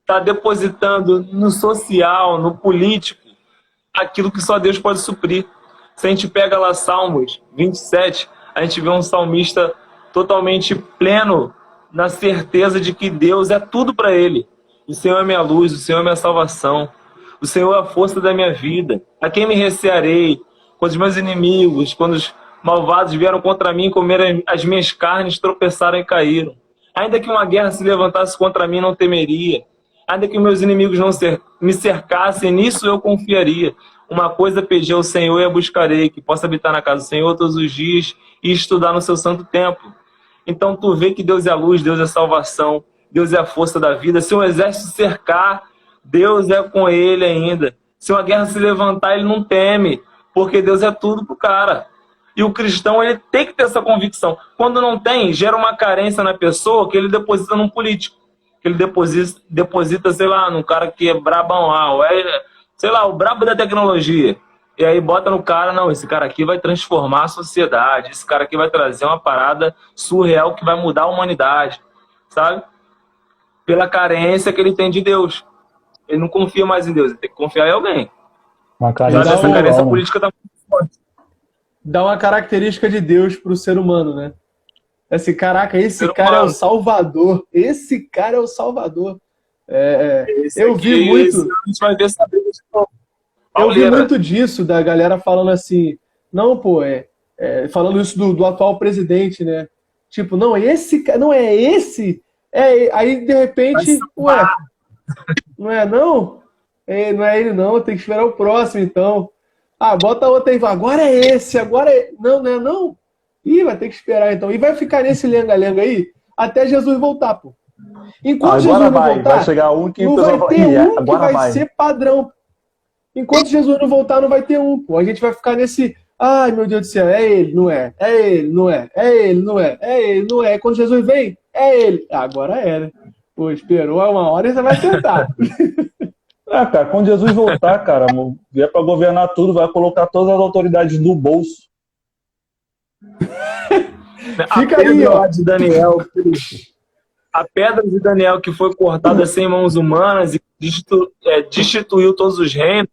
está depositando no social, no político, aquilo que só Deus pode suprir. Se a gente pega lá Salmos 27, a gente vê um salmista totalmente pleno na certeza de que Deus é tudo para ele. O Senhor é minha luz, o Senhor é minha salvação. O Senhor é a força da minha vida. A quem me recearei? Quando os meus inimigos, quando Malvados vieram contra mim, comeram as minhas carnes, tropeçaram e caíram. Ainda que uma guerra se levantasse contra mim, não temeria. Ainda que meus inimigos não me cercassem, nisso eu confiaria. Uma coisa pedi ao Senhor e a buscarei, que possa habitar na casa do Senhor todos os dias e estudar no seu santo templo. Então tu vê que Deus é a luz, Deus é a salvação, Deus é a força da vida. Se um exército cercar, Deus é com ele ainda. Se uma guerra se levantar, ele não teme, porque Deus é tudo pro cara. E o cristão, ele tem que ter essa convicção. Quando não tem, gera uma carência na pessoa que ele deposita num político. Que ele deposita, sei lá, num cara que é brabão lá, ou é, sei lá, o brabo da tecnologia. E aí bota no cara, não, esse cara aqui vai transformar a sociedade, esse cara aqui vai trazer uma parada surreal que vai mudar a humanidade, sabe? Pela carência que ele tem de Deus. Ele não confia mais em Deus, ele tem que confiar em alguém. Uma Mas essa carência carência moral, né? política tá muito forte. Dá uma característica de Deus pro ser humano, né? Esse, caraca, esse Ser cara é o humano. Salvador. Esse cara é o Salvador. Esse Eu aqui, vi muito. esse a gente vai ver saber disso. Eu vi Pauleira. muito disso, da galera falando assim, não, pô, falando isso do atual presidente, né? Tipo, não, esse cara, não é esse? Aí, de repente, ué, não é não? Não é ele não, tem que esperar o próximo, então. Ah, bota outro aí, agora é esse, agora é... Não, não é não? Ih, vai ter que esperar então. E vai ficar nesse lenga-lenga aí até Jesus voltar, pô. Enquanto Jesus Agora não vai voltar, chegar um que o não pessoal vai fala, ter "Ih, um que agora vai ser padrão. Enquanto Jesus não voltar, não vai ter um, pô. A gente vai ficar nesse, ai meu Deus do céu, é ele, não é? É ele, não é? É ele, não é? É ele, não é? Quando Jesus vem, é ele. Agora é, né? Pô, esperou uma hora e você vai acertar. Ah, cara, quando Jesus voltar, cara, vier pra governar tudo, vai colocar todas as autoridades no bolso. Fica a pedra aí, ó. lá de Daniel, a pedra de Daniel que foi cortada sem mãos humanas e destituiu todos os reinos,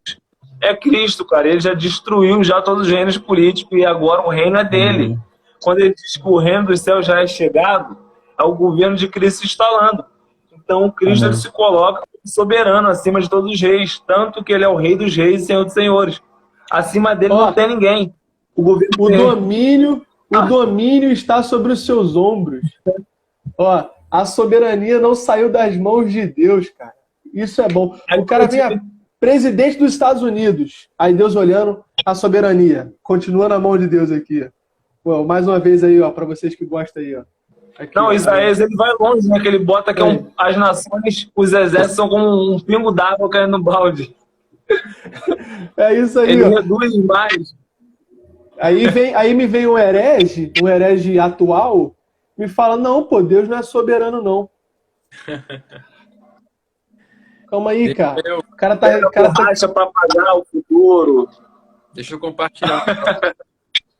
é Cristo, cara. Ele já destruiu já todos os reinos políticos e agora o reino é dele. Quando ele diz que o reino dos céus já é chegado, é o governo de Cristo instalando. Então o Cristo ele se coloca soberano acima de todos os reis, tanto que ele é o rei dos reis e senhor dos senhores. Acima dele Ó, não tem ninguém. O governo O tem. domínio está sobre os seus ombros. Ó, a soberania não saiu das mãos de Deus, cara. Isso é bom. O cara vem a presidente dos Estados Unidos. Aí Deus olhando, a soberania. Continua na mão de Deus aqui. Pô, mais uma vez aí, ó, para vocês que gostam aí, ó. Aqui, Não, ó. Isaías, ele vai longe, né? Que ele bota que as nações, os exércitos são como um pingo d'água caindo no balde. É isso aí, Ele ó. reduz mais. Aí me vem um herege atual, me fala, não, pô, Deus não é soberano, não. Calma aí, cara. O cara tá... Borracha para pagar o futuro. Deixa eu compartilhar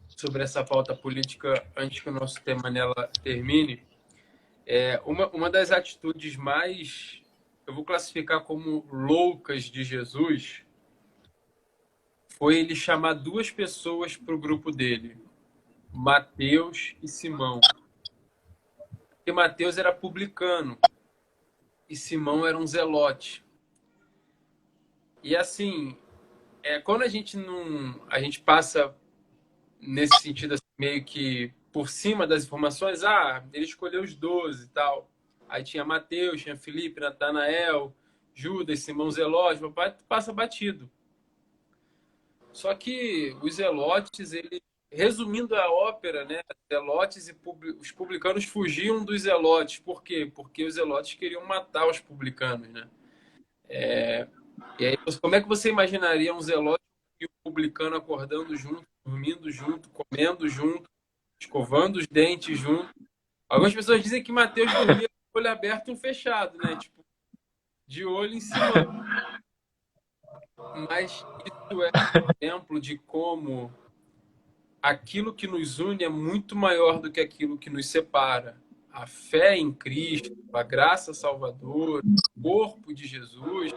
sobre essa pauta política antes que o nosso tema nela termine. Uma das atitudes mais, eu vou classificar como loucas de Jesus, foi ele chamar duas pessoas para o grupo dele, Mateus e Simão. Porque Mateus era publicano e Simão era um zelote. E assim, quando a gente passa nesse sentido assim, meio que por cima das informações, ele escolheu os 12 e tal. Aí tinha Mateus, tinha Filipe, Natanael, Judas, Simão Zelote, papai, passa batido. Só que os zelotes, resumindo a ópera, né? Zelotes e os publicanos fugiam dos zelotes. Por quê? Porque os zelotes queriam matar os publicanos, né? E aí, como é que você imaginaria um zelote e um publicano acordando junto, dormindo junto, comendo junto, escovando os dentes junto? Algumas pessoas dizem que Mateus dormia com o olho aberto e um fechado, né? Tipo, de olho em cima. Mas isso é um exemplo de como aquilo que nos une é muito maior do que aquilo que nos separa. A fé em Cristo, a graça salvadora, o corpo de Jesus,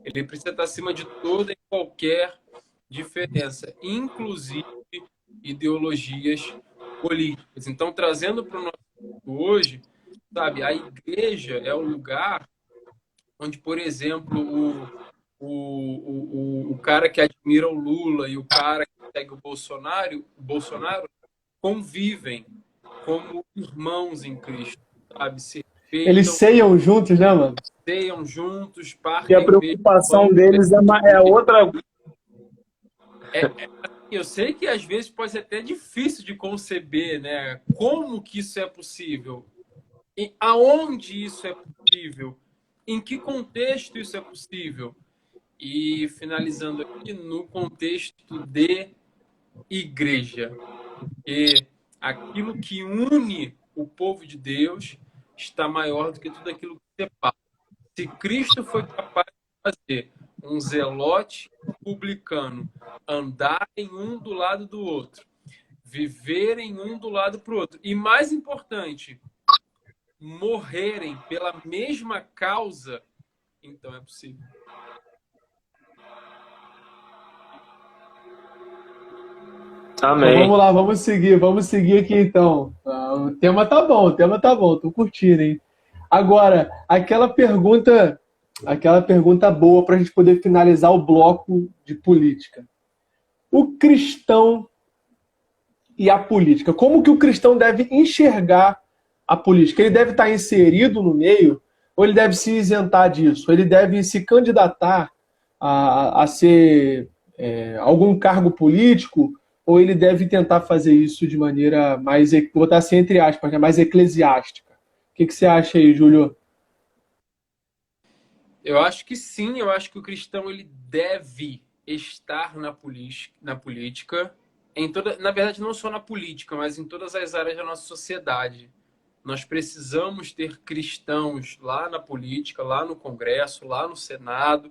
ele precisa estar acima de toda e qualquer diferença, inclusive ideologias políticas. Então, trazendo para o nosso mundo hoje, sabe, a igreja é o lugar onde, por exemplo, o cara que admira o Lula e o cara que segue o Bolsonaro convivem como irmãos em Cristo, sabe? Se Eles ceiam juntos, né, mano? ceiam juntos, E partem a preocupação mesmo, deles é outra. eu sei que às vezes pode ser até difícil de conceber, né? Como que isso é possível? E aonde isso é possível? Em que contexto isso é possível? E finalizando aqui, no contexto de igreja. Porque aquilo que une o povo de Deus está maior do que tudo aquilo que separa. Se Cristo foi capaz de fazer um zelote publicano andarem um do lado do outro, viverem um do lado para o outro, e mais importante, morrerem pela mesma causa, então é possível. Amém. Então, vamos lá, vamos seguir aqui então. O tema tá bom, tô curtindo, hein? Agora, aquela pergunta boa para a gente poder finalizar o bloco de política. O cristão e a política. Como que o cristão deve enxergar a política? Ele deve estar inserido no meio ou ele deve se isentar disso? Ele deve se candidatar a ser algum cargo político ou ele deve tentar fazer isso de maneira mais, vou botar assim entre aspas, né, mais eclesiástica? O que você acha aí, Júlio? Eu acho que sim, eu acho que o cristão ele deve estar na política, na verdade não só na política, mas em todas as áreas da nossa sociedade. Nós precisamos ter cristãos lá na política, lá no Congresso, lá no Senado,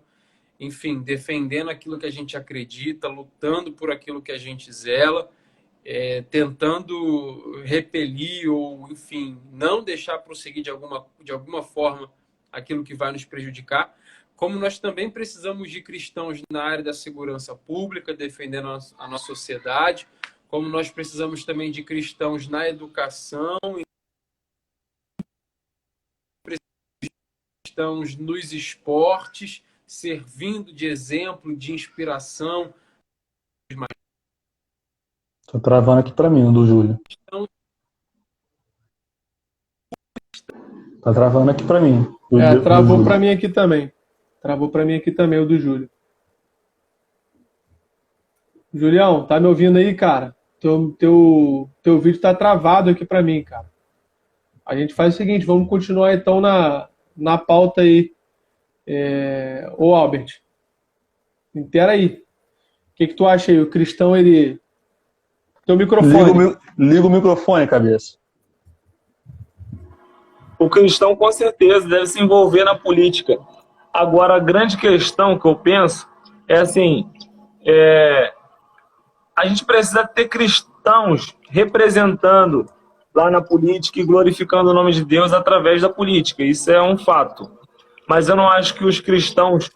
enfim, defendendo aquilo que a gente acredita, lutando por aquilo que a gente zela, tentando repelir ou, enfim, não deixar prosseguir de alguma forma aquilo que vai nos prejudicar. Como nós também precisamos de cristãos na área da segurança pública, defendendo a nossa sociedade, como nós precisamos também de cristãos na educação, cristãos nos esportes, servindo de exemplo, de inspiração. Tô travando aqui para mim, o do Júlio. Tá travando aqui para mim. Travou para mim aqui também. Travou para mim aqui também o do Júlio. Julião, tá me ouvindo aí, cara? Teu vídeo tá travado aqui para mim, cara. A gente faz o seguinte, vamos continuar então na pauta aí. Ô Albert, intera aí. O que tu acha aí? O cristão, ele... Teu microfone. Liga o microfone, cabeça. O cristão, com certeza, deve se envolver na política. Agora, a grande questão que eu penso é assim, a gente precisa ter cristãos representando lá na política e glorificando o nome de Deus através da política. Isso é um fato. Mas eu não acho que os cristãos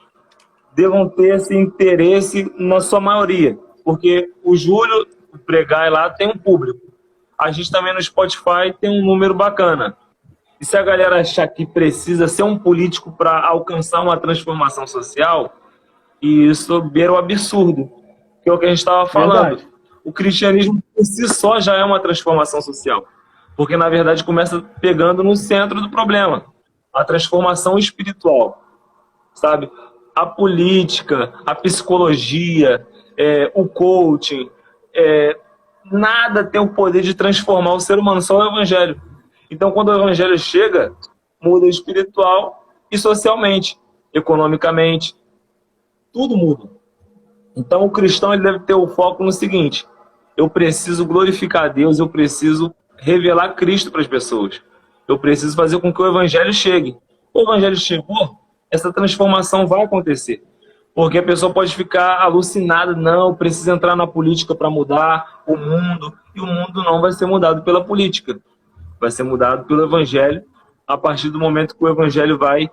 devam ter esse interesse na sua maioria. Porque o Júlio, o Pregai lá, tem um público. A gente também no Spotify tem um número bacana. E se a galera achar que precisa ser um político para alcançar uma transformação social, isso beira o absurdo, que é o que a gente estava falando. Verdade. O cristianismo por si só já é uma transformação social, porque na verdade começa pegando no centro do problema, a transformação espiritual, sabe? A política, a psicologia, o coaching, nada tem o poder de transformar o ser humano, só o evangelho. Então, quando o evangelho chega, muda espiritual e socialmente, economicamente, tudo muda. Então, o cristão ele deve ter o foco no seguinte: eu preciso glorificar a Deus, eu preciso revelar Cristo para as pessoas. Eu preciso fazer com que o evangelho chegue. O evangelho chegou, essa transformação vai acontecer. Porque a pessoa pode ficar alucinada, não, precisa entrar na política para mudar o mundo, e o mundo não vai ser mudado pela política. Vai ser mudado pelo evangelho a partir do momento que o evangelho vai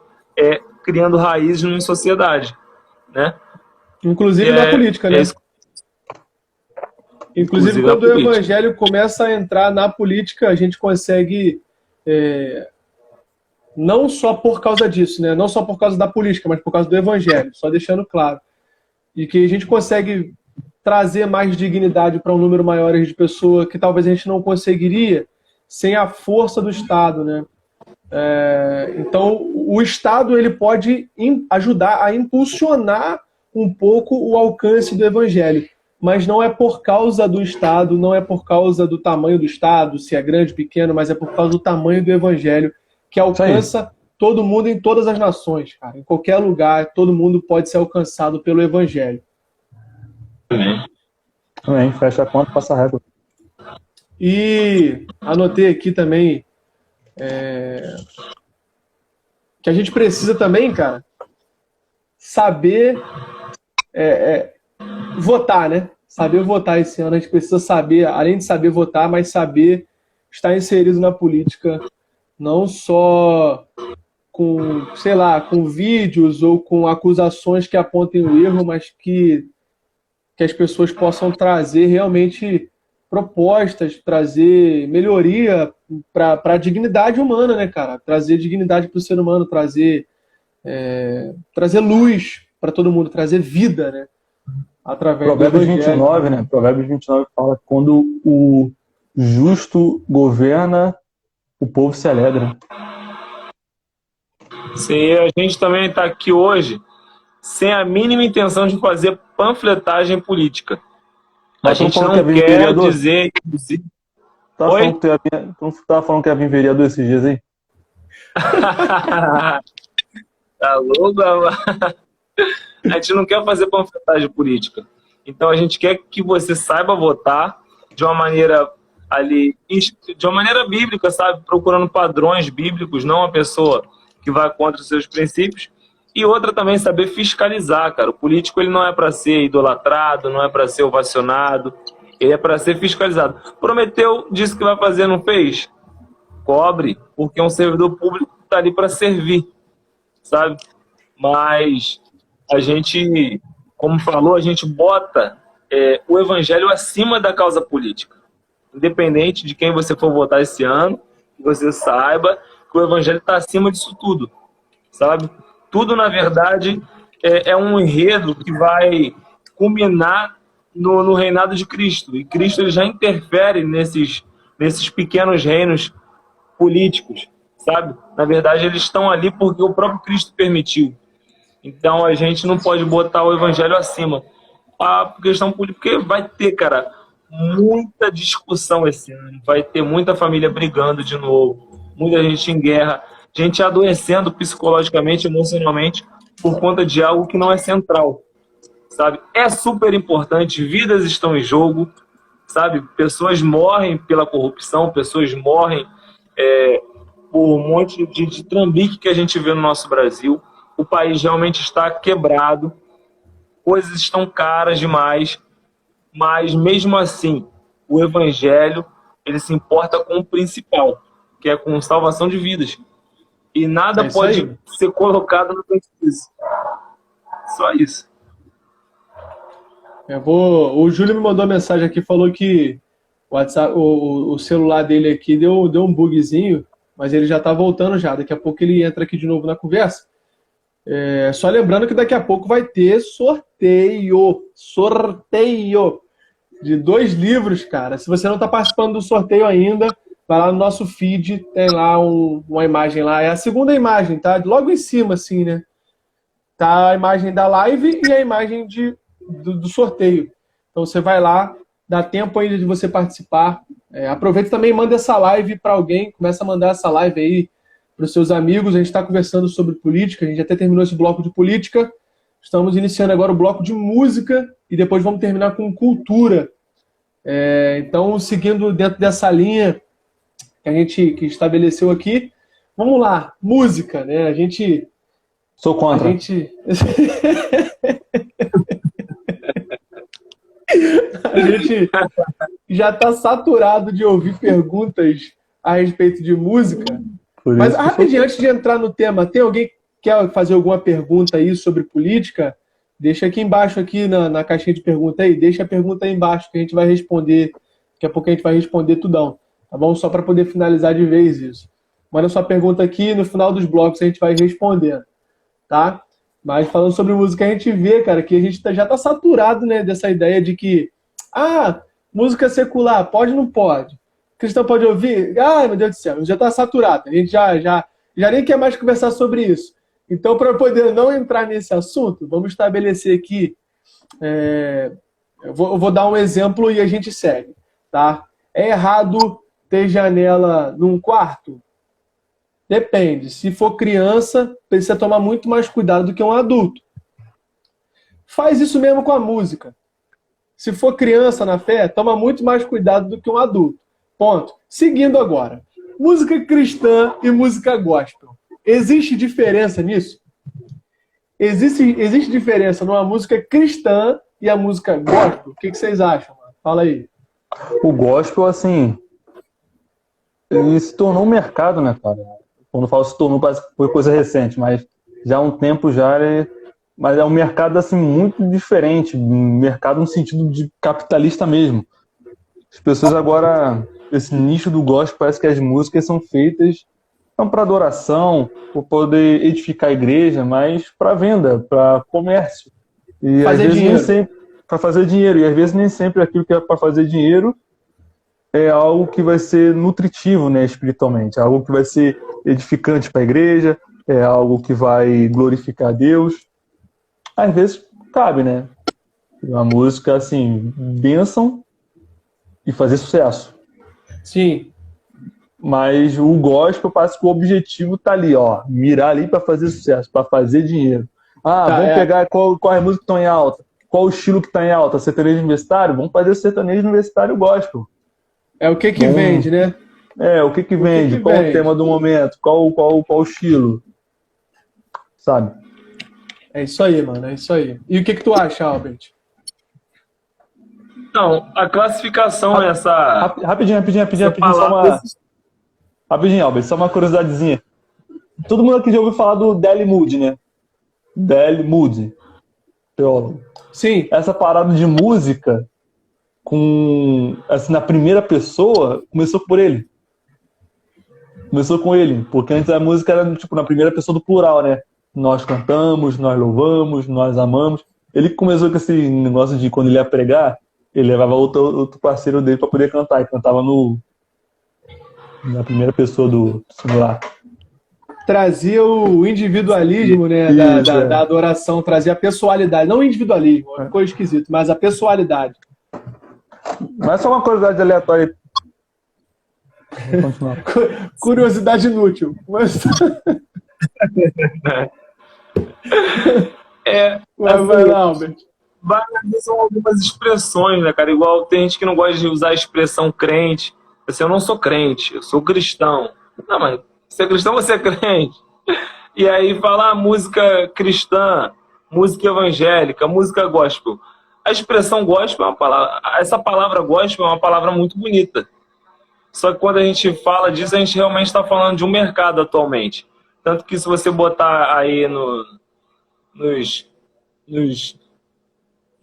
criando raízes numa sociedade, né? Inclusive na política, né? Inclusive quando o evangelho começa a entrar na política, a gente consegue, não só por causa disso, né? Não só por causa da política, mas por causa do evangelho, só deixando claro. E que a gente consegue trazer mais dignidade para um número maior de pessoas que talvez a gente não conseguiria sem a força do Estado, né? Então, o Estado ele pode ajudar a impulsionar um pouco o alcance do Evangelho, mas não é por causa do Estado, não é por causa do tamanho do Estado, se é grande, pequeno, mas é por causa do tamanho do Evangelho, que alcança todo mundo em todas as nações, cara. Em qualquer lugar, todo mundo pode ser alcançado pelo Evangelho. Também, fecha a conta, passa a régua. E anotei aqui também que a gente precisa também, cara, saber votar, né? Saber votar esse ano. A gente precisa saber, além de saber votar, mas saber estar inserido na política, não só com, sei lá, com vídeos ou com acusações que apontem o erro, mas que as pessoas possam trazer realmente propostas, trazer melhoria para a dignidade humana, né, cara? Trazer dignidade para o ser humano, trazer luz para todo mundo, trazer vida, né? Através Provérbios do Evangelho. 29, né? Provérbios 29 fala que quando o justo governa, o povo se alegra. Sim, a gente também está aqui hoje sem a mínima intenção de fazer panfletagem política. A gente não quer dizer... Oi? Tu estava falando que ia vir vereador esses dias aí? Tá louco? A gente não quer fazer panfletagem política. Então a gente quer que você saiba votar de uma maneira de uma maneira bíblica, sabe? Procurando padrões bíblicos, não uma pessoa que vai contra os seus princípios. E outra também, saber fiscalizar, cara. O político ele não é para ser idolatrado, não é para ser ovacionado, ele é para ser fiscalizado. Prometeu, disse que vai fazer, não fez? Cobre, porque é um servidor público que está ali para servir, sabe? Mas a gente, como falou, a gente bota o evangelho acima da causa política. Independente de quem você for votar esse ano, que você saiba que o evangelho está acima disso tudo, sabe? Tudo, na verdade, é um enredo que vai culminar no reinado de Cristo. E Cristo ele já interfere nesses pequenos reinos políticos, sabe? Na verdade, eles estão ali porque o próprio Cristo permitiu. Então, a gente não pode botar o evangelho acima. A questão política, porque vai ter, cara, muita discussão esse ano. Vai ter muita família brigando de novo, muita gente em guerra, gente adoecendo psicologicamente, emocionalmente, por conta de algo que não é central, sabe? É super importante, vidas estão em jogo, sabe? Pessoas morrem pela corrupção, pessoas morrem por um monte de trambique que a gente vê no nosso Brasil. O país realmente está quebrado, coisas estão caras demais, mas mesmo assim, o evangelho, ele se importa com o principal, que é com salvação de vidas. E nada pode ser colocado no benefício. Só isso. O Júlio me mandou uma mensagem aqui, falou que o WhatsApp, o celular dele aqui deu um bugzinho, mas ele já está voltando já. Daqui a pouco ele entra aqui de novo na conversa. Só lembrando que daqui a pouco vai ter sorteio de 2 livros, cara. Se você não está participando do sorteio ainda, vai lá no nosso feed, tem lá uma imagem lá. É a segunda imagem, tá? Logo em cima, assim, né? Tá a imagem da live e a imagem do sorteio. Então você vai lá, dá tempo ainda de você participar. Aproveita também e manda essa live para alguém. Começa a mandar essa live aí para os seus amigos. A gente está conversando sobre política. A gente até terminou esse bloco de política. Estamos iniciando agora o bloco de música e depois vamos terminar com cultura. Então, seguindo dentro dessa linha que a gente estabeleceu aqui, vamos lá, música, né? Sou contra. A gente já está saturado de ouvir perguntas a respeito de música. Mas rapidinho, antes de entrar no tema, tem alguém que quer fazer alguma pergunta aí sobre política? Deixa aqui embaixo, aqui na caixinha de pergunta aí, deixa a pergunta aí embaixo que a gente vai responder. Daqui a pouco a gente vai responder tudão, tá bom? Só para poder finalizar de vez isso. Manda sua pergunta aqui, no final dos blocos a gente vai respondendo, tá? Mas falando sobre música, a gente vê, cara, que a gente já tá saturado, né, dessa ideia de que, música secular, pode ou não pode? Cristão pode ouvir? Ai, meu Deus do céu, já tá saturado. A gente já nem quer mais conversar sobre isso. Então, para poder não entrar nesse assunto, vamos estabelecer aqui, eu vou dar um exemplo e a gente segue, tá? É errado ter janela num quarto? Depende. Se for criança, precisa tomar muito mais cuidado do que um adulto. Faz isso mesmo com a música. Se for criança na fé, toma muito mais cuidado do que um adulto. Ponto. Seguindo agora. Música cristã e música gospel. Existe diferença nisso? Existe diferença numa música cristã e a música gospel? O que vocês acham, mano? Fala aí. O gospel, assim, ele se tornou um mercado, né, cara? Quando eu falo se tornou, parece que foi coisa recente, mas já há um tempo já mas é um mercado, assim, muito diferente. Um mercado no sentido de capitalista mesmo. As pessoas agora, esse nicho do gospel, parece que as músicas são feitas não para adoração, para poder edificar a igreja, mas para venda, para comércio. E fazer às vezes dinheiro. nem sempre para fazer dinheiro. E às vezes nem sempre aquilo que é para fazer dinheiro é algo que vai ser nutritivo, né, espiritualmente. É algo que vai ser edificante para a igreja, é algo que vai glorificar a Deus. Às vezes cabe, né? Uma música assim, bênção e fazer sucesso. Sim. Mas o gospel parece que o objetivo tá ali, ó, mirar ali para fazer sucesso, para fazer dinheiro. Vamos pegar qual é a música que estão em alta, qual o estilo que está em alta, sertanejo universitário, vamos fazer sertanejo universitário gospel. É o que vende, né? O que vende, qual o tema do momento, qual o estilo, sabe? É isso aí, mano, é isso aí. E o que tu acha, Albert? Não, a classificação nessa... Rapidinho, Rapidinho, Albert, só uma curiosidadezinha. Todo mundo aqui já ouviu falar do D.L. Moody, né? D.L. Moody, teólogo. Sim. Essa parada de música, assim, na primeira pessoa, começou por ele. Começou com ele, porque antes a música era tipo na primeira pessoa do plural, né? Nós cantamos, nós louvamos, nós amamos. Ele começou com esse negócio de quando ele ia pregar, ele levava outro parceiro dele para poder cantar, e cantava na primeira pessoa do singular. Trazia o individualismo, né, da adoração, trazia a pessoalidade, não o individualismo, ficou esquisito, mas a pessoalidade. Mas só uma curiosidade aleatória. Vou continuar. Curiosidade inútil. Mas... vai lá, Albert. São algumas expressões, né, cara? Igual tem gente que não gosta de usar a expressão crente. Assim, eu não sou crente, eu sou cristão. Não, mas você é cristão, você é crente. E aí falar música cristã, música evangélica, música gospel. A expressão gospel é uma palavra... Essa palavra gospel é uma palavra muito bonita. Só que quando a gente fala disso, a gente realmente está falando de um mercado atualmente. Tanto que se você botar aí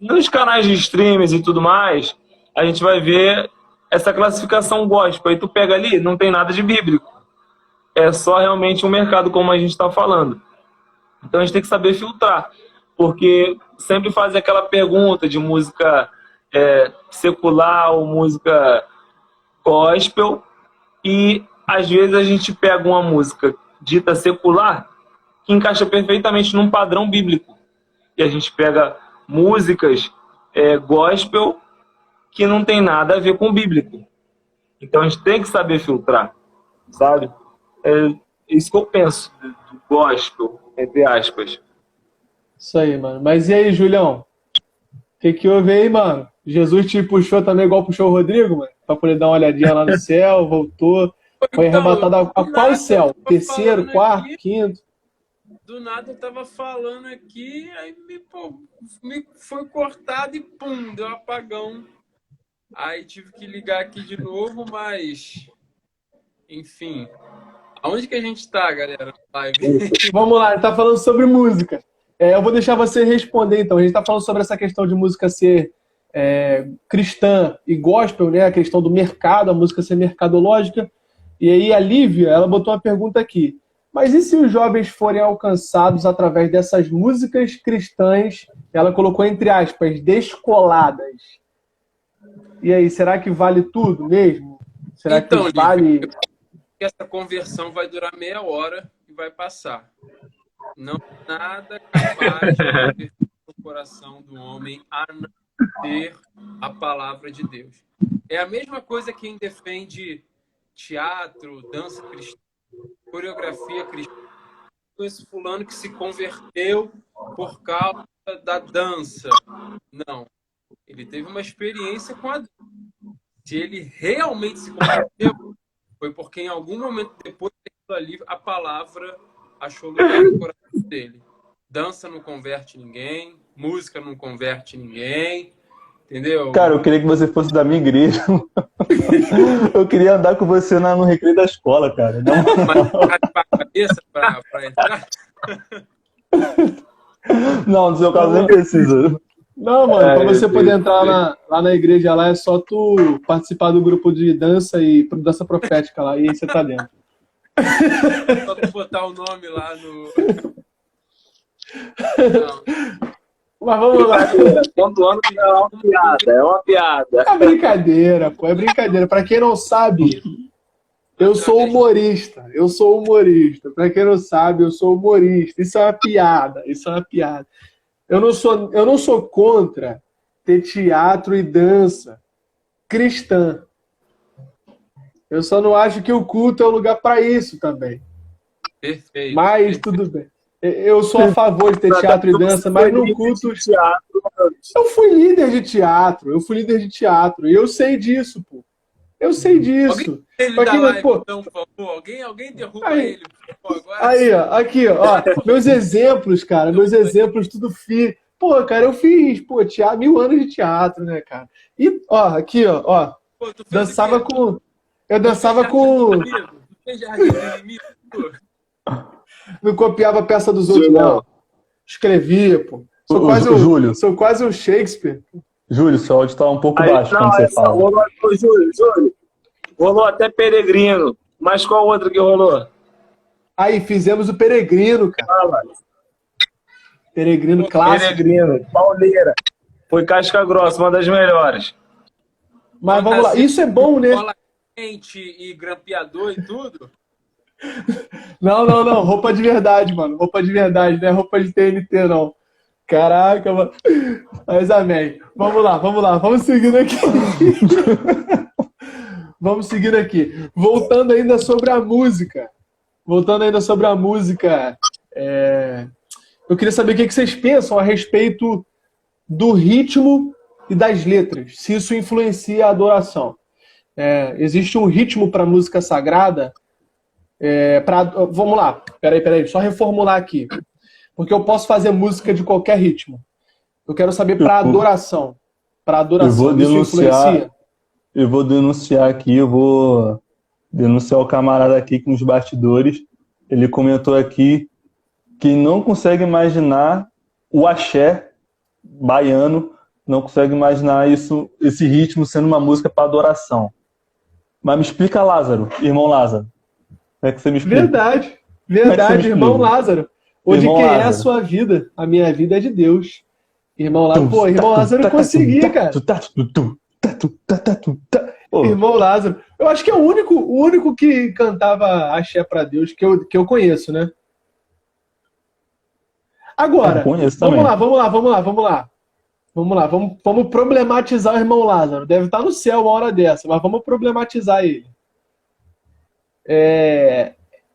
nos canais de streams e tudo mais, a gente vai ver essa classificação gospel. Aí tu pega ali, não tem nada de bíblico. É só realmente um mercado, como a gente está falando. Então a gente tem que saber filtrar. Porque sempre faz aquela pergunta de música secular ou música gospel. E às vezes a gente pega uma música dita secular que encaixa perfeitamente num padrão bíblico. E a gente pega músicas gospel que não tem nada a ver com o bíblico. Então a gente tem que saber filtrar, sabe? É isso que eu penso do gospel, entre aspas. Isso aí, mano. Mas e aí, Julião? O que houve aí, mano? Jesus te puxou também igual puxou o Rodrigo, mano? Pra poder dar uma olhadinha lá no céu, voltou. Foi arrebatado a qual céu? Terceiro, quarto, quinto? Do nada eu tava falando aqui, aí me foi cortado e pum, deu um apagão. Aí tive que ligar aqui de novo, mas... Enfim. Aonde que a gente tá, galera? Vamos lá, a gente tá falando sobre música. Eu vou deixar você responder, então. A gente tá falando sobre essa questão de música ser cristã e gospel, né? A questão do mercado, a música ser mercadológica. E aí a Lívia, ela botou uma pergunta aqui. Mas e se os jovens forem alcançados através dessas músicas cristãs, ela colocou entre aspas, descoladas? E aí, será que vale tudo mesmo? Será Então, que vale... Lívia, essa conversão vai durar meia hora e vai passar. Não há nada capaz de converter o coração do homem a não ter a palavra de Deus. É a mesma coisa quem defende teatro, dança cristã, coreografia cristã. Esse fulano que se converteu por causa da dança. Não. Ele teve uma experiência com a dança. Se ele realmente se converteu, foi porque em algum momento depois daquilo ali, a palavra achou lugar no coração dele. Dança não converte ninguém, música não converte ninguém, entendeu? Cara, eu queria que você fosse da minha igreja. Eu queria andar com você no recreio da escola, cara. Não, Mas a cabeça para entrar? não, no seu caso nem precisa. Não, mano, pra você poder entrar lá na igreja lá, é só tu participar do grupo de dança e dança profética lá, e aí você tá dentro. Só tu botar o nome lá no... Não. Mas vamos lá. Pontuando que é uma piada, é uma piada. É brincadeira, pô, é brincadeira. Pra quem não sabe, eu sou humorista. Eu sou humorista. Pra quem não sabe, eu sou humorista. Isso é uma piada. Isso é uma piada. Eu não sou contra ter teatro e dança cristã. Eu só não acho que o culto é o lugar para isso também. Perfeito. Mas tudo bem. Eu sou a favor de ter teatro e dança, mas no culto... Eu fui líder de teatro. E eu sei disso, pô. Eu sei disso. Então, por favor, alguém derruba aí, ele. Pô, agora... Aí, ó, aqui, ó. Meus exemplos, cara. Meus exemplos, tudo fiz. Pô, cara, eu fiz, pô, 1000 anos de teatro, né, cara? E, ó, aqui, ó. Pô, dançava com... Eu dançava com... Tu fez jardim do inimigo? Não copiava a peça dos outros, não. Escrevia, pô. Sou quase um Shakespeare. Júlio, seu áudio tá um pouco baixo não, quando você fala. Júlio, rolou até Peregrino. Mas qual outra que rolou? Aí, fizemos o Peregrino, cara. Peregrino clássico. Peregrino, pauleira. Foi casca grossa, uma das melhores. Mas vamos lá. Isso é bom, né? Cola quente e grampeador e tudo? Não. Roupa de verdade, mano. Roupa de verdade, não é roupa de TNT, não. Caraca, mano. Mas amém. Vamos lá. Vamos seguindo aqui. Voltando ainda sobre a música. Eu queria saber o que vocês pensam a respeito do ritmo e das letras. Se isso influencia a adoração. Existe um ritmo para música sagrada? Vamos lá. Peraí. Só reformular aqui. Porque eu posso fazer música de qualquer ritmo. Eu quero saber para adoração. Para adoração, isso influencia? Eu vou denunciar aqui, eu vou denunciar o camarada aqui que nos bastidores. Ele comentou aqui que não consegue imaginar o axé baiano, não consegue imaginar esse ritmo sendo uma música para adoração. Mas me explica, Lázaro, irmão Lázaro. Como é que você me explica? Verdade, irmão Lázaro. Hoje Irmão quem Lázaro. é a sua vida? A minha vida é de Deus. Irmão Lázaro, pô, irmão Lázaro conseguia, cara. Irmão Lázaro. Eu acho que é o único que cantava axé pra Deus que eu conheço, né? Agora, vamos lá. Vamos problematizar o irmão Lázaro. Deve estar no céu uma hora dessa, mas vamos problematizar ele.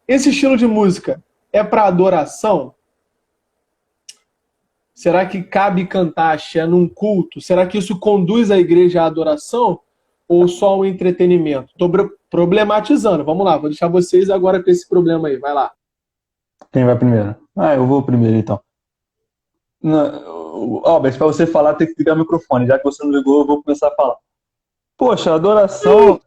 Esse estilo de música é para adoração? Será que cabe cantar axé num culto? Será que isso conduz a igreja à adoração? Ou só ao entretenimento? Estou problematizando. Vamos lá, vou deixar vocês agora com esse problema aí. Vai lá. Quem vai primeiro? Eu vou primeiro, então. Albert, para você falar, tem que ligar o microfone. Já que você não ligou, eu vou começar a falar. Poxa, adoração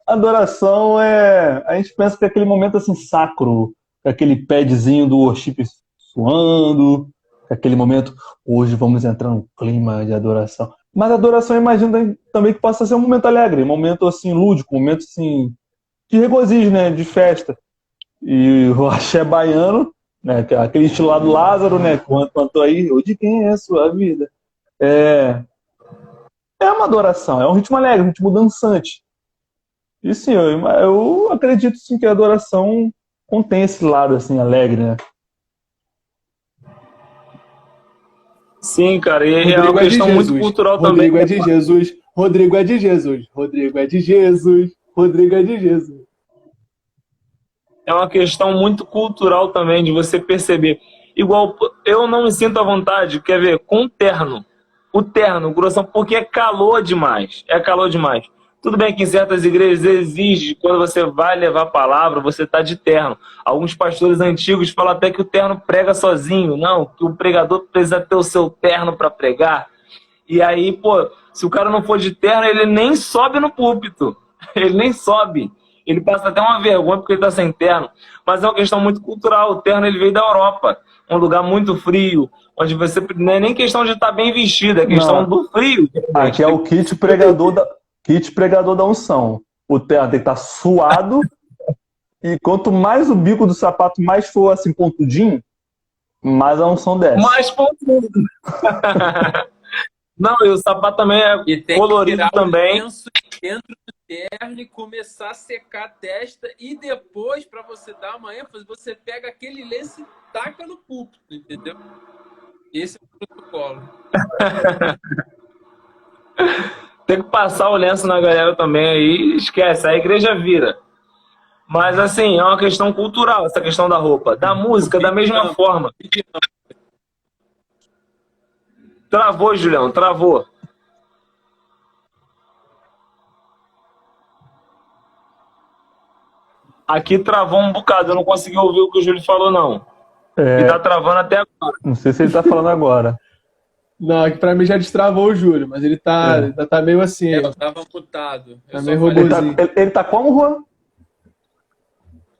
Adoração a gente pensa que é aquele momento assim sacro, aquele padzinho do worship suando, aquele momento, hoje vamos entrar num clima de adoração. Mas a adoração, imagino também que possa ser um momento alegre, um momento assim lúdico, um momento assim de regozijo, né, de festa. E o axé baiano, né? Aquele estilo lá do Lázaro, né? Quanto aí, ou de quem é a sua vida? É uma adoração, é um ritmo alegre, um ritmo dançante. E sim, eu acredito sim que a adoração contém esse lado assim, alegre, né? Sim, cara, e é uma Rodrigo é de questão muito Jesus. cultural também. Rodrigo é de Jesus. Rodrigo é de Jesus. Rodrigo é de Jesus. Rodrigo é de Jesus. É uma questão muito cultural também, de você perceber. Igual, eu não me sinto à vontade, quer ver, com o terno. O terno, grossão, porque é calor demais. É calor demais. Tudo bem que em certas igrejas exige, quando você vai levar a palavra, você tá de terno. Alguns pastores antigos falam até que o terno prega sozinho. Não, que o pregador precisa ter o seu terno para pregar. E aí, pô, se o cara não for de terno, ele nem sobe no púlpito. Ele nem sobe. Ele passa até uma vergonha porque ele tá sem terno. Mas é uma questão muito cultural. O terno ele veio da Europa, um lugar muito frio, onde você não é nem questão de estar bem vestido, é questão Não, do frio. aqui é o kit pregador da unção. O terno tem que estar suado e quanto mais o bico do sapato mais for assim pontudinho, mais a unção desce. Mais pontudo. Não, e o sapato também é E tem colorido que tirar também. o lenço dentro do terno e começar a secar a testa. E depois, para você dar uma ênfase, você pega aquele lenço e taca no púlpito, entendeu? Esse é o protocolo. Tem que passar o lenço na galera também aí, esquece, a igreja vira. Mas assim, é uma questão cultural essa questão da roupa. Da música, da mesma forma. Travou, Julião, travou. Aqui travou um bocado, eu não consegui ouvir o que o Júlio falou, não. E tá travando até agora. Não sei se ele tá falando agora. Não, é que pra mim já destravou o Júlio, mas ele tá meio assim. Eu tava mutado. Tá Eu meio só falei- robozinho. Ele tá como, Juan?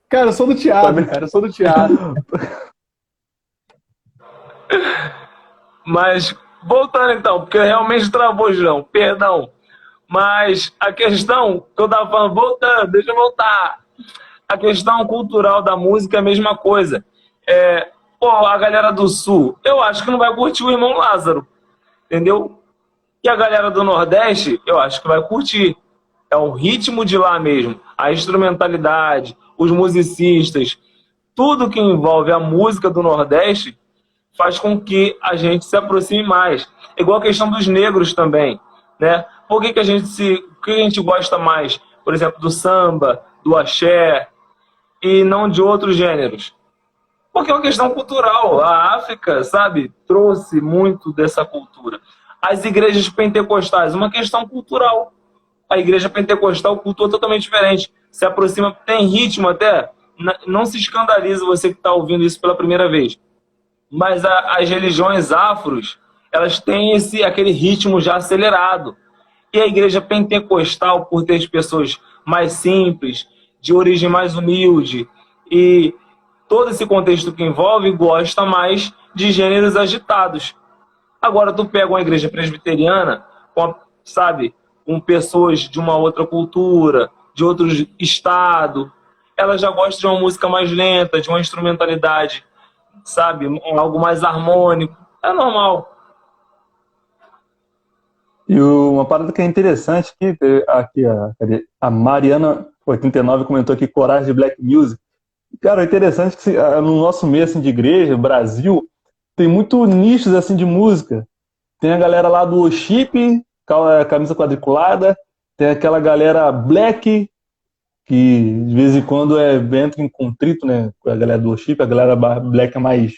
Cara, eu sou do teatro, cara. Eu sou do teatro. Mas, voltando então, porque realmente travou, Julião, perdão. Mas a questão que eu tava falando, voltando, deixa eu voltar. A questão cultural da música é a mesma coisa. Pô, a galera do Sul, eu acho que não vai curtir o Irmão Lázaro, entendeu? E a galera do Nordeste, eu acho que vai curtir. É o ritmo de lá mesmo, a instrumentalidade, os musicistas, tudo que envolve a música do Nordeste faz com que a gente se aproxime mais. Igual a questão dos negros também, né? Por que a gente gosta mais, por exemplo, do samba, do axé e não de outros gêneros? Porque é uma questão cultural. A África, sabe, trouxe muito dessa cultura. As igrejas pentecostais, uma questão cultural. A igreja pentecostal, cultura totalmente diferente. Se aproxima, tem ritmo até. Não se escandalize você que está ouvindo isso pela primeira vez. Mas as religiões afros, elas têm aquele ritmo já acelerado. E a igreja pentecostal, por ter as pessoas mais simples, de origem mais humilde, e todo esse contexto que envolve, gosta mais de gêneros agitados. Agora, tu pega uma igreja presbiteriana, com pessoas de uma outra cultura, de outro estado, ela já gosta de uma música mais lenta, de uma instrumentalidade, sabe, algo mais harmônico. É normal. E uma parada que é interessante aqui a Mariana89 comentou aqui, Coragem de Black Music. Cara, é interessante que no nosso meio assim, de igreja, Brasil, tem muito nichos assim, de música. Tem a galera lá do worship, camisa quadriculada, tem aquela galera black, que de vez em quando entra em contrito, né, com a galera do worship, a galera black é mais...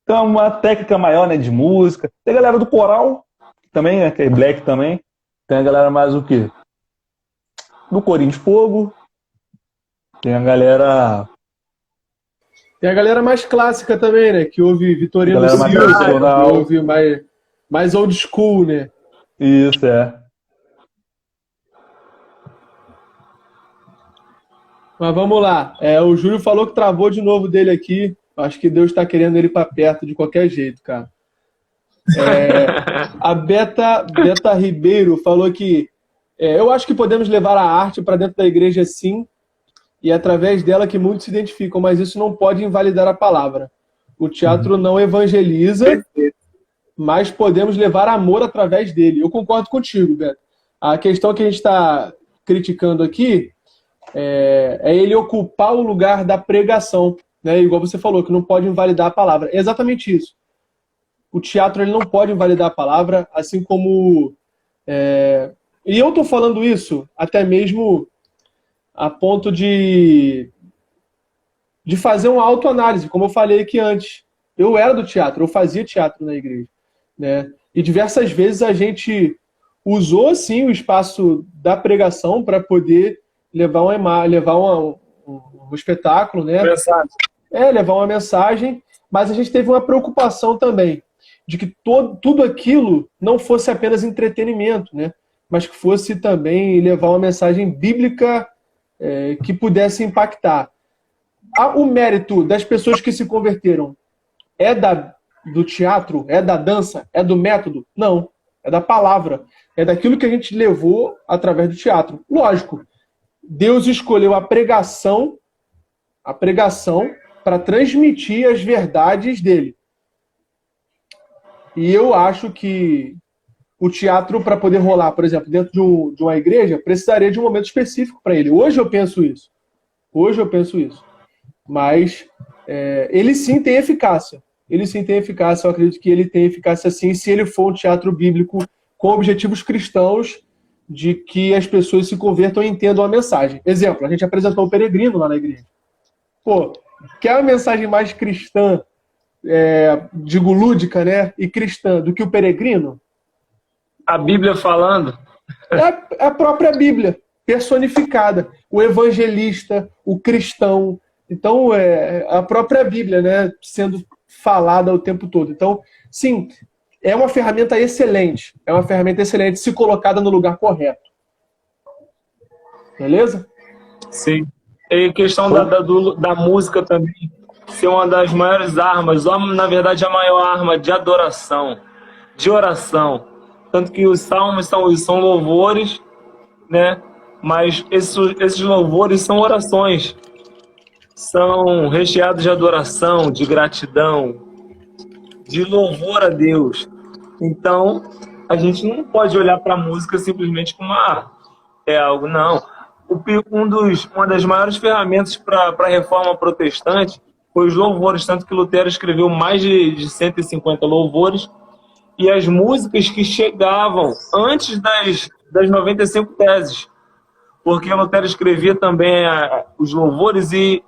Então, uma técnica maior, né, de música. Tem a galera do coral, também, né, que é black também. Tem a galera mais o quê? Do Corinho de Fogo. Tem a galera... Tem a galera mais clássica também, né? Que ouve Vitorino Galera mais Silva, tradicional. que ouve mais old school, né? Isso, é. Mas vamos lá. O Júlio falou que travou de novo dele aqui. Acho que Deus está querendo ele para perto de qualquer jeito, cara. A Beta Ribeiro falou que eu acho que podemos levar a arte para dentro da igreja, sim, e é através dela que muitos se identificam, mas isso não pode invalidar a palavra. O teatro não evangeliza, mas podemos levar amor através dele. Eu concordo contigo, Beto. A questão que a gente está criticando aqui é ele ocupar o lugar da pregação, né? Igual você falou, que não pode invalidar a palavra. É exatamente isso. O teatro ele não pode invalidar a palavra, assim como... E eu estou falando isso até mesmo a ponto de fazer uma autoanálise, como eu falei aqui antes. Eu era do teatro, eu fazia teatro na igreja, né? E diversas vezes a gente usou, sim, o espaço da pregação para poder levar um espetáculo, né? Levar uma mensagem, mas a gente teve uma preocupação também de que tudo aquilo não fosse apenas entretenimento, né? Mas que fosse também levar uma mensagem bíblica que pudesse impactar. O mérito das pessoas que se converteram é do teatro? É da dança? É do método? Não. É da palavra. É daquilo que a gente levou através do teatro. Lógico, Deus escolheu a pregação para transmitir as verdades dele. E eu acho que o teatro, para poder rolar, por exemplo, dentro de uma igreja, precisaria de um momento específico para ele. Hoje eu penso isso. Mas ele sim tem eficácia. Eu acredito que ele tem eficácia sim, se ele for um teatro bíblico com objetivos cristãos de que as pessoas se convertam e entendam a mensagem. Exemplo, a gente apresentou o Peregrino lá na igreja. Pô, quer uma mensagem mais cristã, digo lúdica, né, e cristã, do que o Peregrino? A Bíblia falando. É a própria Bíblia, personificada. O evangelista, o cristão. Então, é a própria Bíblia, né, sendo falada o tempo todo. Então, sim, é uma ferramenta excelente. É uma ferramenta excelente se colocada no lugar correto. Beleza? Sim. E questão da música também ser uma das maiores armas, ou, na verdade, a maior arma de adoração, de oração. Tanto que os salmos são louvores, né? Mas esses louvores são orações. São recheados de adoração, de gratidão, de louvor a Deus. Então, a gente não pode olhar para a música simplesmente como algo, não. Uma das maiores ferramentas para a reforma protestante foi os louvores, tanto que Lutero escreveu mais de 150 louvores, e as músicas que chegavam antes das 95 teses, porque Lutero escrevia também os louvores e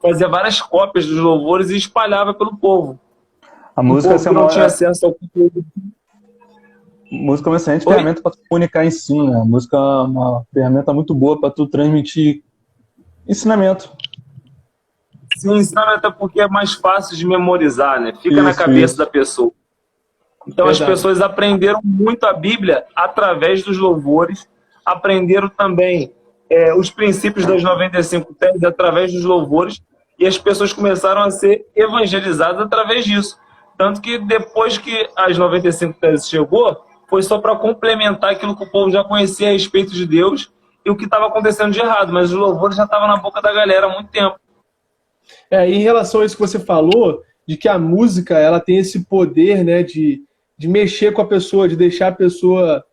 fazia várias cópias dos louvores e espalhava pelo povo. A música não tinha acesso ao conteúdo. Música é uma excelente ferramenta para comunicar ensino, né? A música é uma ferramenta muito boa para tu transmitir ensinamento. Sim, ensinamento é porque é mais fácil de memorizar, né? Fica na cabeça da pessoa. Então as pessoas aprenderam muito a Bíblia através dos louvores, aprenderam também os princípios das 95 teses através dos louvores, e as pessoas começaram a ser evangelizadas através disso. Tanto que depois que as 95 teses chegou, foi só para complementar aquilo que o povo já conhecia a respeito de Deus e o que estava acontecendo de errado, mas os louvores já estavam na boca da galera há muito tempo. Em relação a isso que você falou, de que a música ela tem esse poder, né, de mexer com a pessoa, de deixar a pessoa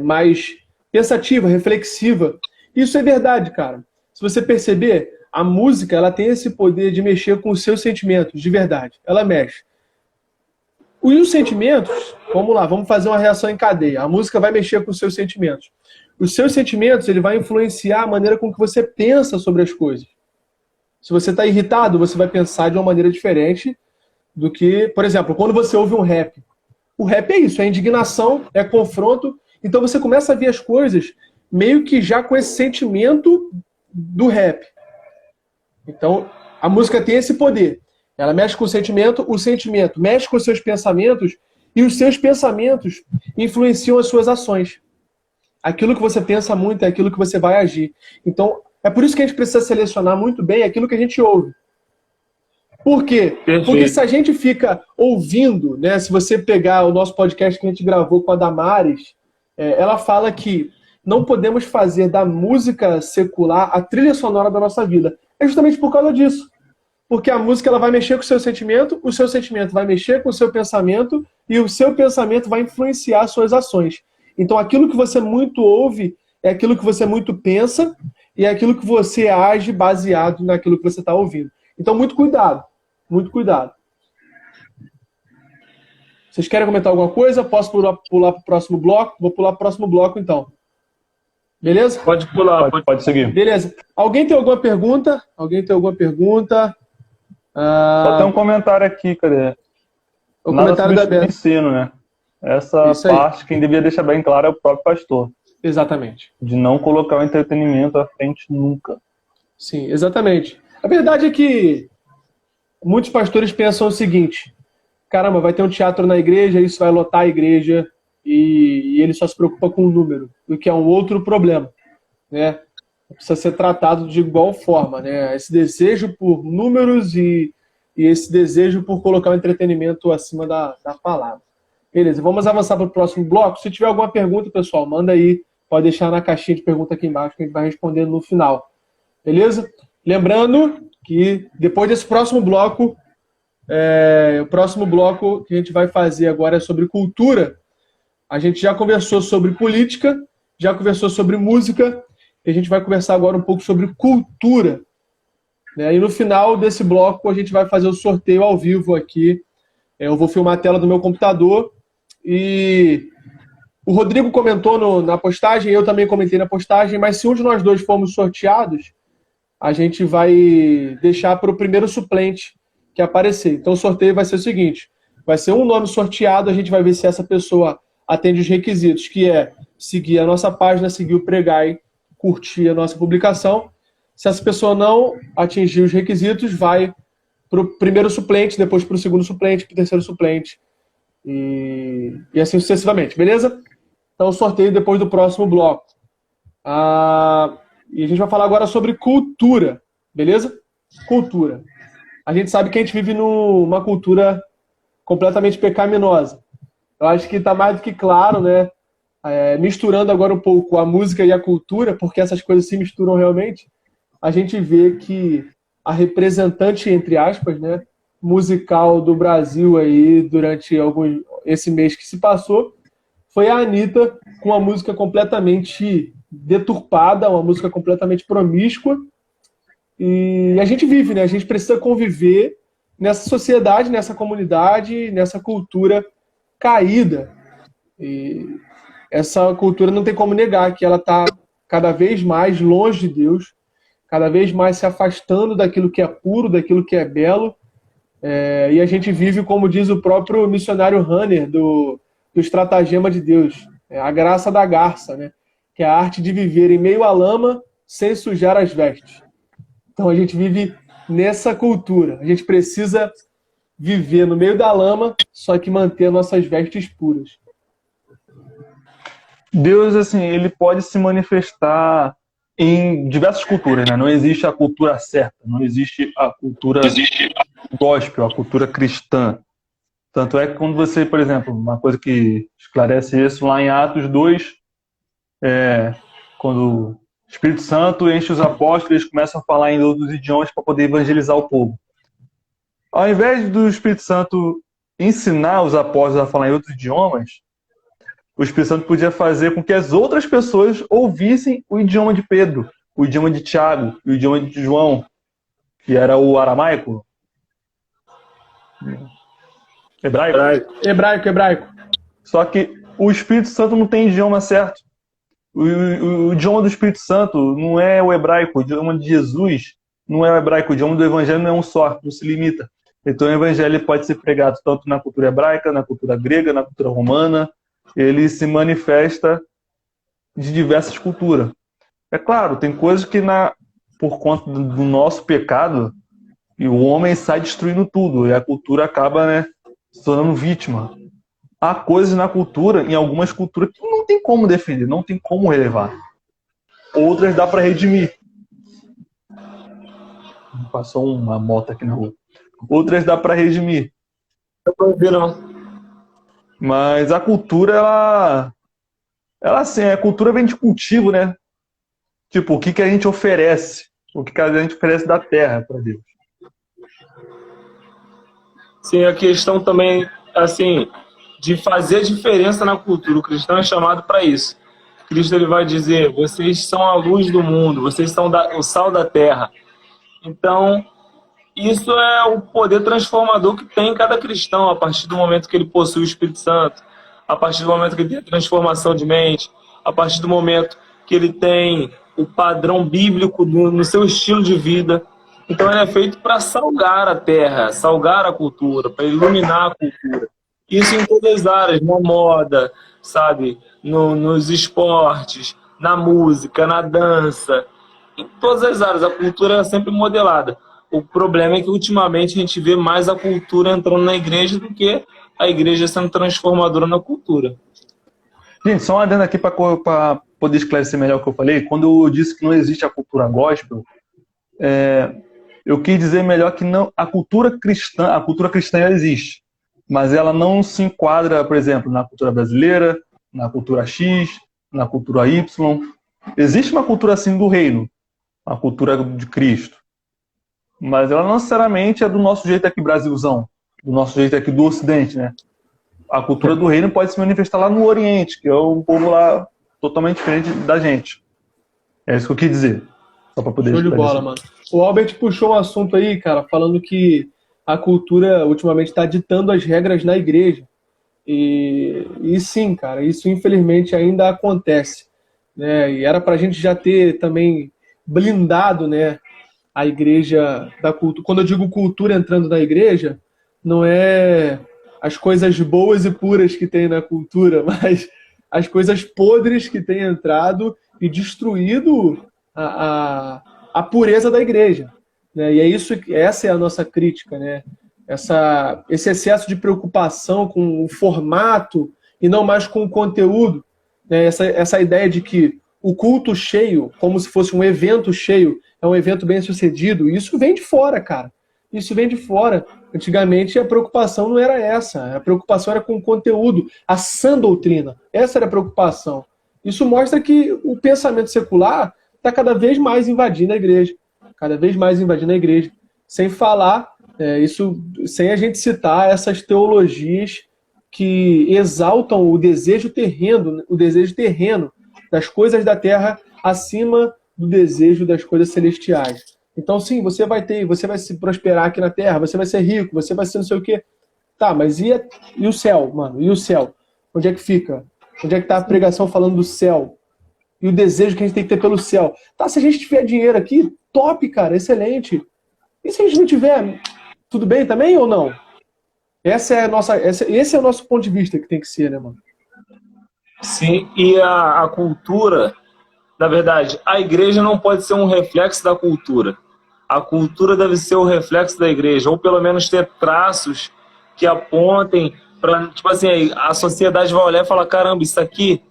mais pensativa, reflexiva. Isso é verdade, cara. Se você perceber, a música ela tem esse poder de mexer com os seus sentimentos, de verdade. Ela mexe. E os sentimentos, vamos lá, vamos fazer uma reação em cadeia. A música vai mexer com os seus sentimentos. Os seus sentimentos, ele vai influenciar a maneira com que você pensa sobre as coisas. Se você está irritado, você vai pensar de uma maneira diferente do que, por exemplo, quando você ouve um rap. O rap é isso, é indignação, é confronto. Então você começa a ver as coisas meio que já com esse sentimento do rap. Então, a música tem esse poder. Ela mexe com o sentimento mexe com os seus pensamentos, e os seus pensamentos influenciam as suas ações. Aquilo que você pensa muito é aquilo que você vai agir. Então, é por isso que a gente precisa selecionar muito bem aquilo que a gente ouve. Por quê? Perfeito. Porque se a gente fica ouvindo, né, se você pegar o nosso podcast que a gente gravou com a Damares, ela fala que não podemos fazer da música secular a trilha sonora da nossa vida. É justamente por causa disso. Porque a música ela vai mexer com o seu sentimento vai mexer com o seu pensamento e o seu pensamento vai influenciar as suas ações. Então aquilo que você muito ouve é aquilo que você muito pensa e é aquilo que você age baseado naquilo que você está ouvindo. Então muito cuidado, muito cuidado. Vocês querem comentar alguma coisa? Posso pular para o próximo bloco? Vou pular para o próximo bloco então. Beleza? Pode pular, Pode seguir. Beleza. Alguém tem alguma pergunta? Só tem um comentário aqui, cadê? O Nada comentário da substitui o Beta. ensino, né? Essa Isso aí. parte, quem devia deixar bem claro é o próprio pastor. Exatamente. De não colocar o entretenimento à frente nunca. Sim, exatamente. A verdade é que muitos pastores pensam o seguinte: caramba, vai ter um teatro na igreja, isso vai lotar a igreja, e ele só se preocupa com o número, o que é um outro problema, né? Precisa ser tratado de igual forma, né? Esse desejo por números e esse desejo por colocar o entretenimento acima da palavra. Beleza, vamos avançar para o próximo bloco. Se tiver alguma pergunta, pessoal, manda aí. Pode deixar na caixinha de pergunta aqui embaixo que a gente vai respondendo no final. Beleza? Lembrando que depois desse próximo bloco, o próximo bloco que a gente vai fazer agora é sobre cultura. A gente já conversou sobre política, já conversou sobre música, e a gente vai conversar agora um pouco sobre cultura. E no final desse bloco a gente vai fazer o sorteio ao vivo aqui. Eu vou filmar a tela do meu computador e o Rodrigo comentou na postagem, eu também comentei na postagem, mas se um de nós dois formos sorteados, a gente vai deixar para o primeiro suplente que aparecer. Então o sorteio vai ser o seguinte: vai ser um nome sorteado, a gente vai ver se essa pessoa atende os requisitos, que é seguir a nossa página, seguir o Pregai, curtir a nossa publicação. Se essa pessoa não atingir os requisitos, vai para o primeiro suplente, depois para o segundo suplente, para o terceiro suplente, e assim sucessivamente, beleza? Então, o sorteio depois do próximo bloco. E a gente vai falar agora sobre cultura, beleza? Cultura. A gente sabe que a gente vive numa cultura completamente pecaminosa. Eu acho que está mais do que claro, né? Misturando agora um pouco a música e a cultura, porque essas coisas se misturam realmente, a gente vê que a representante, entre aspas, né, musical do Brasil aí durante esse mês que se passou foi a Anitta, com uma música completamente deturpada, uma música completamente promíscua. E a gente vive, né? A gente precisa conviver nessa sociedade, nessa comunidade, nessa cultura caída. E essa cultura não tem como negar que ela está cada vez mais longe de Deus, cada vez mais se afastando daquilo que é puro, daquilo que é belo. E a gente vive, como diz o próprio missionário Hanner, do Estratagema de Deus, a graça da garça, né? Que é a arte de viver em meio à lama sem sujar as vestes. Então a gente vive nessa cultura. A gente precisa viver no meio da lama, só que manter nossas vestes puras. Deus, assim, ele pode se manifestar em diversas culturas, né? Não existe a cultura certa, não existe a cultura gospel, a cultura cristã. Tanto é que quando você, por exemplo, uma coisa que esclarece isso lá em Atos 2, quando o Espírito Santo enche os apóstolos, eles começam a falar em outros idiomas para poder evangelizar o povo. Ao invés do Espírito Santo ensinar os apóstolos a falar em outros idiomas, o Espírito Santo podia fazer com que as outras pessoas ouvissem o idioma de Pedro, o idioma de Tiago, o idioma de João, que era o aramaico. Hebraico. Só que o Espírito Santo não tem idioma certo. O idioma do Espírito Santo não é o hebraico, o idioma de Jesus não é o hebraico, o idioma do Evangelho não é um só, não se limita. Então o Evangelho pode ser pregado tanto na cultura hebraica, na cultura grega, na cultura romana. Ele se manifesta de diversas culturas. É claro, tem coisas que por conta do nosso pecado, e o homem sai destruindo tudo, e a cultura acaba, né, se tornando vítima. Há coisas na cultura, em algumas culturas, que não tem como defender, não tem como relevar. Outras dá para redimir. Passou uma moto aqui na rua. Outras dá para redimir. Eu não vi, não. Mas a cultura, ela Ela, assim, a cultura vem de cultivo, né? Tipo, o que que a gente oferece? O que que a gente oferece da terra para Deus? Sim, a questão também, assim, de fazer diferença na cultura. O cristão é chamado para isso. Cristo ele vai dizer: vocês são a luz do mundo, vocês são o sal da terra. Então, isso é o poder transformador que tem em cada cristão, a partir do momento que ele possui o Espírito Santo, a partir do momento que ele tem a transformação de mente, a partir do momento que ele tem o padrão bíblico no seu estilo de vida. Então, ele é feito para salgar a terra, salgar a cultura, para iluminar a cultura. Isso em todas as áreas, na moda, sabe? Nos esportes, na música, na dança, em todas as áreas. A cultura é sempre modelada. O problema é que ultimamente a gente vê mais a cultura entrando na igreja do que a igreja sendo transformadora na cultura. Gente, só um adendo aqui para poder esclarecer melhor o que eu falei. Quando eu disse que não existe a cultura gospel, eu quis dizer melhor que não, a cultura cristã ela existe, mas ela não se enquadra, por exemplo, na cultura brasileira, na cultura X, na cultura Y. Existe uma cultura assim do reino, a cultura de Cristo, mas ela não necessariamente é do nosso jeito aqui Brasilzão, do nosso jeito aqui do Ocidente, né? A cultura do reino pode se manifestar lá no Oriente, que é um povo lá totalmente diferente da gente. É isso que eu quis dizer. Só para poder Show de bola, mano. O Albert puxou um assunto aí, cara, falando que a cultura ultimamente está ditando as regras na igreja. E sim, cara, isso infelizmente ainda acontece, né? E era pra gente já ter também blindado, né, a igreja da cultura. Quando eu digo cultura entrando na igreja, não é as coisas boas e puras que tem na cultura, mas as coisas podres que tem entrado e destruído a pureza da igreja, né? E é isso, essa é a nossa crítica, né? Esse excesso de preocupação com o formato e não mais com o conteúdo, né? Essa ideia de que o culto cheio, como se fosse um evento cheio, é um evento bem sucedido, isso vem de fora, cara. Isso vem de fora. Antigamente a preocupação não era essa, a preocupação era com o conteúdo, a sã doutrina. Essa era a preocupação. Isso mostra que o pensamento secular está cada vez mais invadindo a igreja. Cada vez mais invadindo a igreja. Sem falar, sem a gente citar essas teologias que exaltam o desejo terreno das coisas da terra acima do desejo das coisas celestiais. Então, sim, você vai se prosperar aqui na terra, você vai ser rico, você vai ser não sei o quê. Tá, mas e o céu, mano? E o céu? Onde é que fica? Onde é que está a pregação falando do céu? E o desejo que a gente tem que ter pelo céu? Tá, se a gente tiver dinheiro aqui, top, cara, excelente. E se a gente não tiver, tudo bem também ou não? Esse é o nosso ponto de vista que tem que ser, né, mano? Sim, e a cultura, na verdade, a igreja não pode ser um reflexo da cultura. A cultura deve ser o reflexo da igreja, ou pelo menos ter traços que apontem para, tipo assim, a sociedade vai olhar e falar: caramba, isso aqui,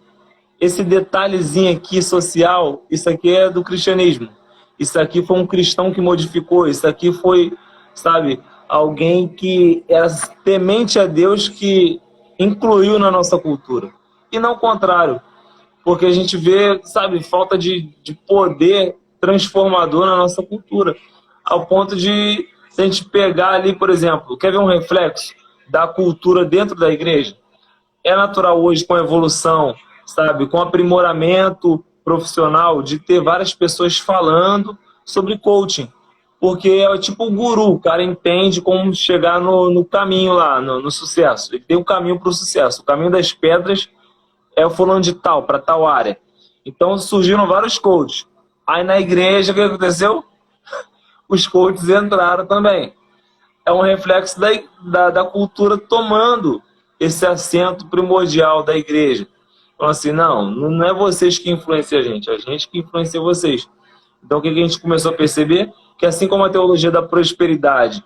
esse detalhezinho aqui social, isso aqui é do cristianismo. Isso aqui foi um cristão que modificou, isso aqui foi, sabe, alguém que era temente a Deus que incluiu na nossa cultura. E não o contrário. Porque a gente vê, sabe, falta de poder transformador na nossa cultura. Ao ponto de, se a gente pegar ali, por exemplo, quer ver um reflexo da cultura dentro da igreja? É natural hoje, com a evolução, sabe, com aprimoramento profissional, de ter várias pessoas falando sobre coaching. Porque é tipo o guru, o cara entende como chegar no caminho lá, no sucesso. Ele tem um caminho para o sucesso. O caminho das pedras é o fulano de tal, para tal área. Então surgiram vários coaches. Aí na igreja, o que aconteceu? Os coaches entraram também. É um reflexo da cultura tomando esse assento primordial da igreja. Então assim, não é vocês que influenciam a gente que influencia vocês. Então o que a gente começou a perceber? Que assim como a teologia da prosperidade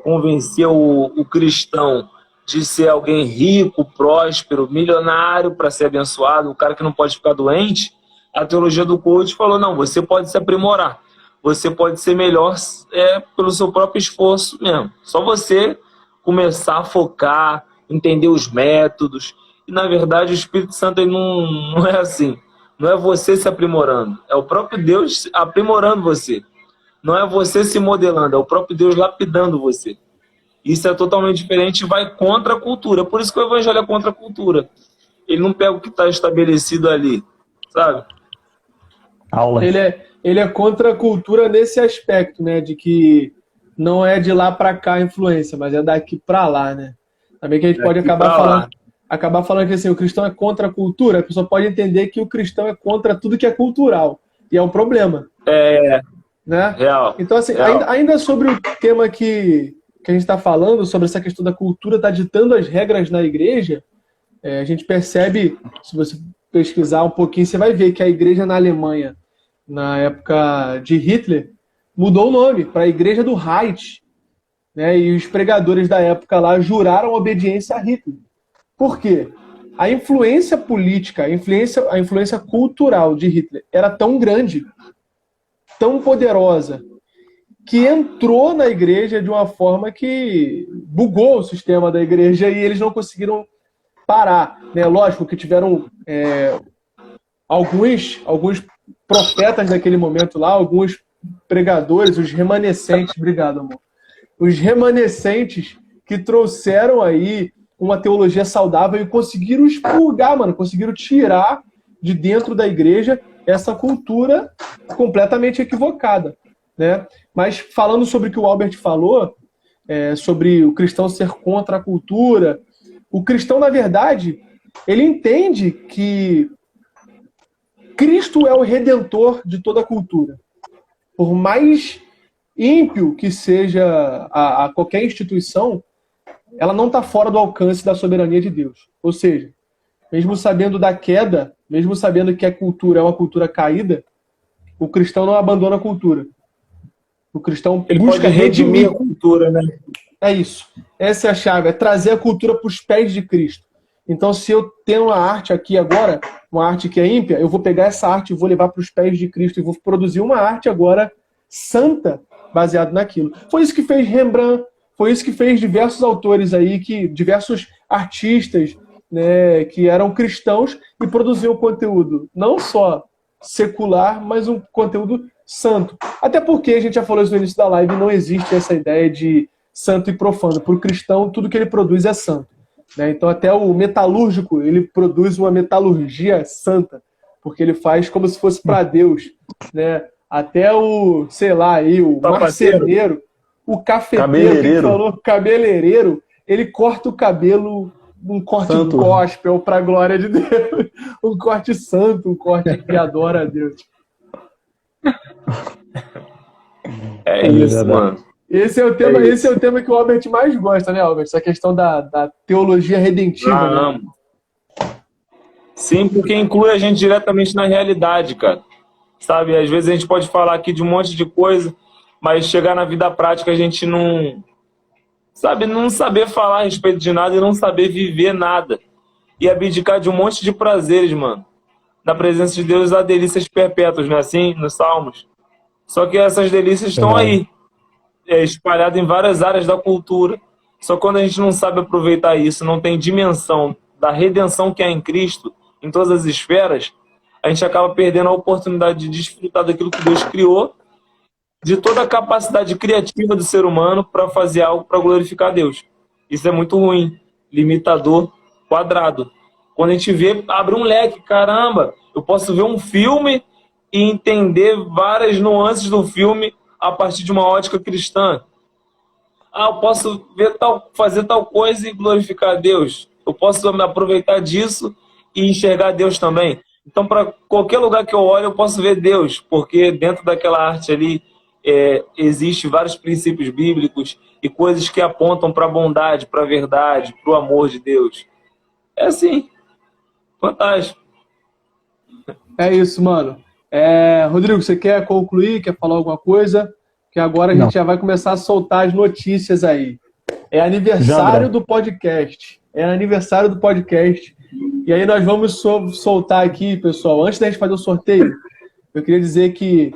convenceu o cristão de ser alguém rico, próspero, milionário para ser abençoado, o cara que não pode ficar doente, a teologia do coach falou: não, você pode se aprimorar, você pode ser melhor pelo seu próprio esforço mesmo. Só você começar a focar, entender os métodos, E, na verdade, o Espírito Santo ele não é assim. Não é você se aprimorando. É o próprio Deus aprimorando você. Não é você se modelando. É o próprio Deus lapidando você. Isso é totalmente diferente e vai contra a cultura. Por isso que o evangelho é contra a cultura. Ele não pega o que está estabelecido ali, sabe? Aula. Ele é contra a cultura nesse aspecto, né? De que não é de lá para cá a influência, mas é daqui para lá, né? Também que a gente pode acabar falando que assim, o cristão é contra a cultura, a pessoa pode entender que o cristão é contra tudo que é cultural. E é um problema. Né? Real. Então, assim, real. ainda sobre o tema que a gente está falando, sobre essa questão da cultura tá ditando as regras na igreja, a gente percebe, se você pesquisar um pouquinho, você vai ver que a igreja na Alemanha, na época de Hitler, mudou o nome para a Igreja do Reich, né? E os pregadores da época lá juraram obediência a Hitler. Por quê? A influência política, a influência cultural de Hitler era tão grande, tão poderosa, que entrou na igreja de uma forma que bugou o sistema da igreja e eles não conseguiram parar. Né? Lógico que tiveram alguns profetas naquele momento lá, alguns pregadores, os remanescentes, obrigado, amor, os remanescentes que trouxeram aí uma teologia saudável e conseguiram expurgar, conseguiram tirar de dentro da igreja essa cultura completamente equivocada, né? Mas falando sobre o que o Albert falou, sobre o cristão ser contra a cultura, o cristão, na verdade, ele entende que Cristo é o redentor de toda a cultura. Por mais ímpio que seja a qualquer instituição, ela não está fora do alcance da soberania de Deus. Ou seja, mesmo sabendo da queda, mesmo sabendo que a cultura é uma cultura caída, o cristão não abandona a cultura. O cristão Ele busca pode redimir a cultura, né? É isso. Essa é a chave, é trazer a cultura para os pés de Cristo. Então, se eu tenho uma arte aqui agora, uma arte que é ímpia, eu vou pegar essa arte e vou levar para os pés de Cristo e vou produzir uma arte agora santa, baseado naquilo. Foi isso que fez Rembrandt, foi isso que fez diversos autores aí, diversos artistas, né, que eram cristãos e produziam conteúdo não só secular, mas um conteúdo santo. Até porque, a gente já falou isso no início da live, não existe essa ideia de santo e profano. Para o cristão, tudo que ele produz é santo. Né? Então, até o metalúrgico, ele produz uma metalurgia santa, porque ele faz como se fosse para Deus. Né? Até o, sei lá, aí, o marceneiro, o cafeteiro, que falou, cabeleireiro, ele corta o cabelo um corte santo, gospel para a glória de Deus. Um corte santo, um corte que adora a Deus. É isso, mano. Esse é o tema que o Albert mais gosta, né, Albert? Essa questão da teologia redentiva. Né? Sim, porque inclui a gente diretamente na realidade, cara. Sabe, às vezes a gente pode falar aqui de um monte de coisa, mas chegar na vida prática a gente não saber falar a respeito de nada e não saber viver nada. E abdicar de um monte de prazeres, mano. Na presença de Deus há delícias perpétuas, não é assim? Nos Salmos. Só que essas delícias estão aí, espalhadas em várias áreas da cultura. Só que quando a gente não sabe aproveitar isso, não tem dimensão da redenção que há em Cristo, em todas as esferas, a gente acaba perdendo a oportunidade de desfrutar daquilo que Deus criou, de toda a capacidade criativa do ser humano para fazer algo para glorificar Deus. Isso é muito ruim, limitador, quadrado. Quando a gente vê, abre um leque, caramba, eu posso ver um filme e entender várias nuances do filme a partir de uma ótica cristã. Eu posso fazer tal coisa e glorificar a Deus. Eu posso me aproveitar disso e enxergar Deus também. Então, para qualquer lugar que eu olho, eu posso ver Deus, porque dentro daquela arte ali existe vários princípios bíblicos e coisas que apontam para a bondade, para a verdade, para o amor de Deus. É assim. Fantástico. É isso, mano. Rodrigo, você quer concluir? Quer falar alguma coisa? Que agora a gente já vai começar a soltar as notícias aí. É aniversário do podcast. E aí nós vamos soltar aqui, pessoal. Antes da gente fazer o sorteio, eu queria dizer que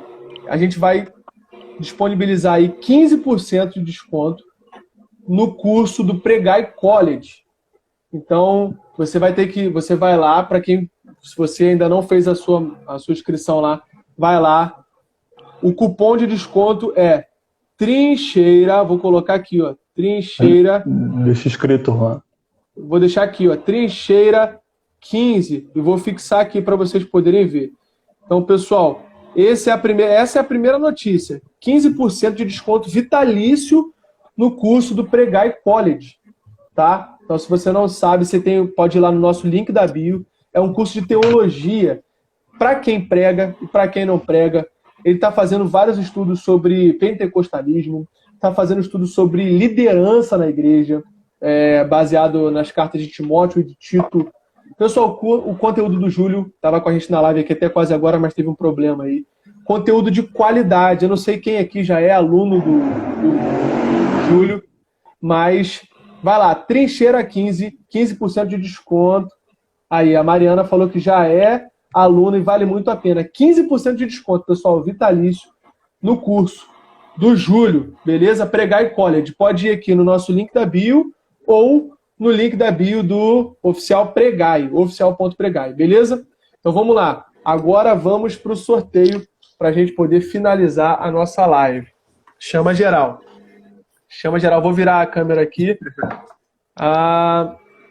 a gente vai disponibilizar aí 15% de desconto no curso do Pregai College. Então, você vai lá, se você ainda não fez a sua inscrição lá, vai lá. O cupom de desconto é Trincheira, vou colocar aqui, ó, Trincheira. Deixa escrito, Juan. Vou deixar aqui, ó, Trincheira 15, e vou fixar aqui para vocês poderem ver. Então, pessoal, essa é a primeira notícia. 15% de desconto vitalício no curso do Pregai College, tá? Então, se você não sabe, pode ir lá no nosso link da bio. É um curso de teologia para quem prega e para quem não prega. Ele está fazendo vários estudos sobre pentecostalismo, está fazendo estudos sobre liderança na igreja, baseado nas cartas de Timóteo e de Tito. Pessoal, o conteúdo do Júlio estava com a gente na live aqui até quase agora, mas teve um problema aí. Conteúdo de qualidade. Eu não sei quem aqui já é aluno do Júlio, mas vai lá, Trincheira 15, 15% de desconto. Aí, a Mariana falou que já é aluna e vale muito a pena. 15% de desconto, pessoal, vitalício, no curso do Júlio, beleza? Pregai College. Pode ir aqui no nosso link da bio ou no link da bio do Oficial Pregai, oficial.pregai, beleza? Então vamos lá. Agora vamos para o sorteio para a gente poder finalizar a nossa live. Chama geral. Chama geral. Vou virar a câmera aqui.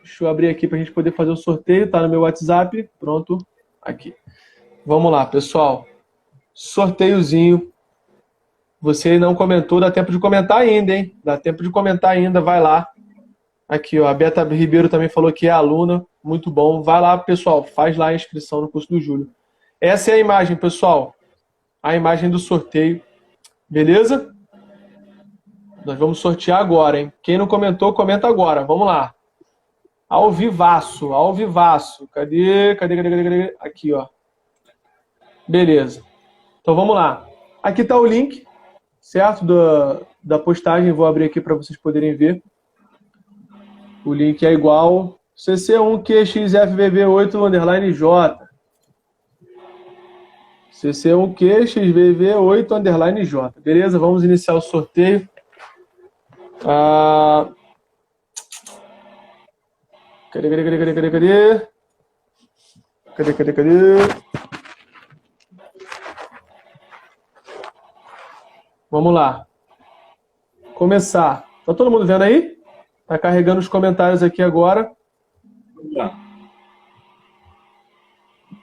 Deixa eu abrir aqui para a gente poder fazer o sorteio. Tá no meu WhatsApp. Pronto. Aqui. Vamos lá, pessoal. Sorteiozinho. Você não comentou, dá tempo de comentar ainda, hein? Dá tempo de comentar ainda, vai lá. Aqui, ó, a Beta Ribeiro também falou que é aluna. Muito bom. Vai lá, pessoal. Faz lá a inscrição no curso do Júlio. Essa é a imagem, pessoal. A imagem do sorteio. Beleza? Nós vamos sortear agora, hein? Quem não comentou, comenta agora. Vamos lá. Ao vivaço, ao vivaço. Cadê? Aqui, ó. Beleza. Então vamos lá. Aqui está o link, certo? Da postagem. Vou abrir aqui para vocês poderem ver. O link é igual CC1QXFVV8_J. CC1QXVV8_J. Beleza? Vamos iniciar o sorteio. Cadê? Vamos lá. Começar. Tá todo mundo vendo aí? Tá carregando os comentários aqui agora.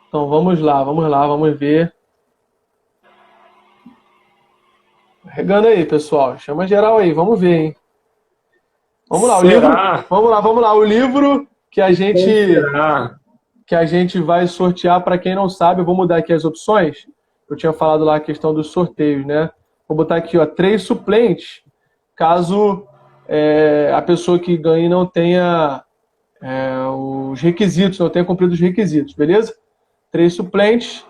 Então vamos lá, vamos ver. Carregando aí, pessoal. Chama geral aí, vamos ver, hein? Vamos lá, o livro. Vamos lá. O livro que a gente vai sortear, para quem não sabe, eu vou mudar aqui as opções. Eu tinha falado lá a questão dos sorteios, né? Vou botar aqui, ó, 3 suplentes, caso a pessoa que ganhe não tenha os requisitos, não tenha cumprido os requisitos, beleza? 3 suplentes.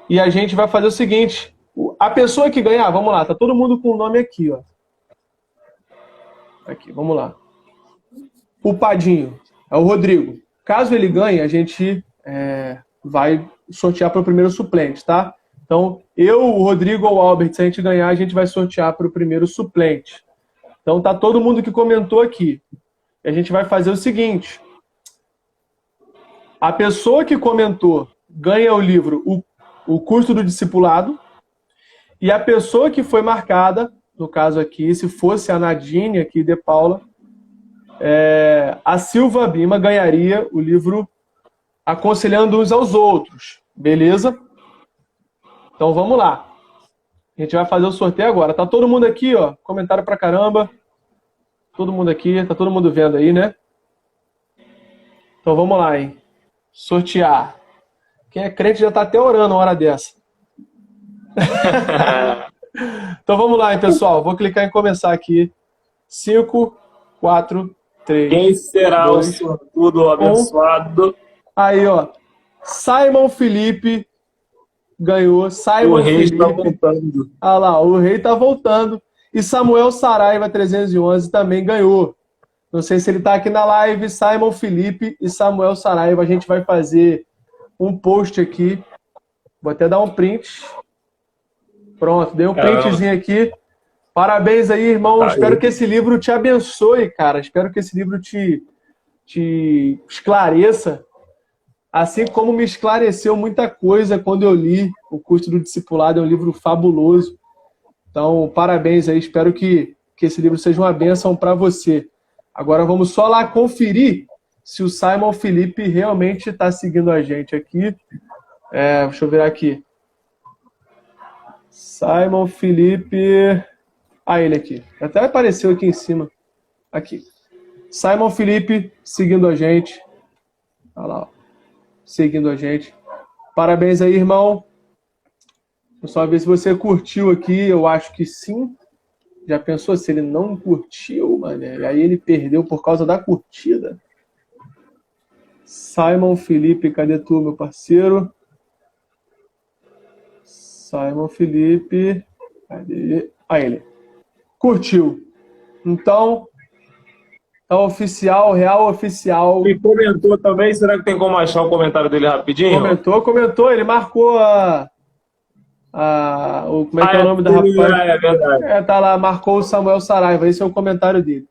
E a gente vai fazer o seguinte, a pessoa que ganhar, vamos lá, tá todo mundo com o nome aqui, ó. Aqui, vamos lá. O Padinho é o Rodrigo. Caso ele ganhe, a gente vai sortear para o primeiro suplente, tá? Então, o Rodrigo ou o Albert, se a gente ganhar, a gente vai sortear para o primeiro suplente. Então, tá todo mundo que comentou aqui. A gente vai fazer o seguinte. A pessoa que comentou ganha o livro O Curso do Discipulado. E a pessoa que foi marcada, no caso aqui, se fosse a Nadine aqui de Paula, a Silva Bima ganharia o livro Aconselhando Uns aos Outros. Beleza? Então vamos lá. A gente vai fazer o sorteio agora. Tá todo mundo aqui, ó. Comentário pra caramba. Todo mundo aqui. Tá todo mundo vendo aí, né? Então vamos lá, hein? Sortear. Quem é crente já tá até orando uma hora dessa. Então vamos lá, hein, pessoal. Vou clicar em começar aqui. 5, 4, 3. Quem será 2, o sortudo abençoado? Aí, ó. Simon Felipe ganhou. Simon O rei Felipe. está voltando. Ah lá, o rei tá voltando. E Samuel Saraiva 311 também ganhou. Não sei se ele tá aqui na live. Simon Felipe e Samuel Saraiva. A gente vai fazer um post aqui. Vou até dar um print. Pronto, dei um printzinho aqui. Parabéns aí, irmão. Espero que esse livro te abençoe, cara. Espero que esse livro te te esclareça, assim como me esclareceu muita coisa quando eu li O Custo do Discipulado. É um livro fabuloso. Então, parabéns aí. Espero que esse livro seja uma bênção para você. Agora vamos só lá conferir se o Simon Felipe realmente está seguindo a gente aqui. Deixa eu virar aqui. Simon Felipe. Ele aqui. Até apareceu aqui em cima. Aqui. Simon Felipe seguindo a gente. Olha lá. Seguindo a gente. Parabéns aí, irmão. Vou só ver se você curtiu aqui. Eu acho que sim. Já pensou se ele não curtiu, mano? E aí ele perdeu por causa da curtida. Simon Felipe, cadê tu, meu parceiro? Simon Felipe. Cadê? Ele. Curtiu. Então, tá oficial, real oficial. E comentou também. Será que tem como achar o comentário dele rapidinho? Comentou. Ele marcou como é que é o nome da rapaz? É verdade. Tá lá, marcou o Samuel Saraiva. Esse é o comentário dele.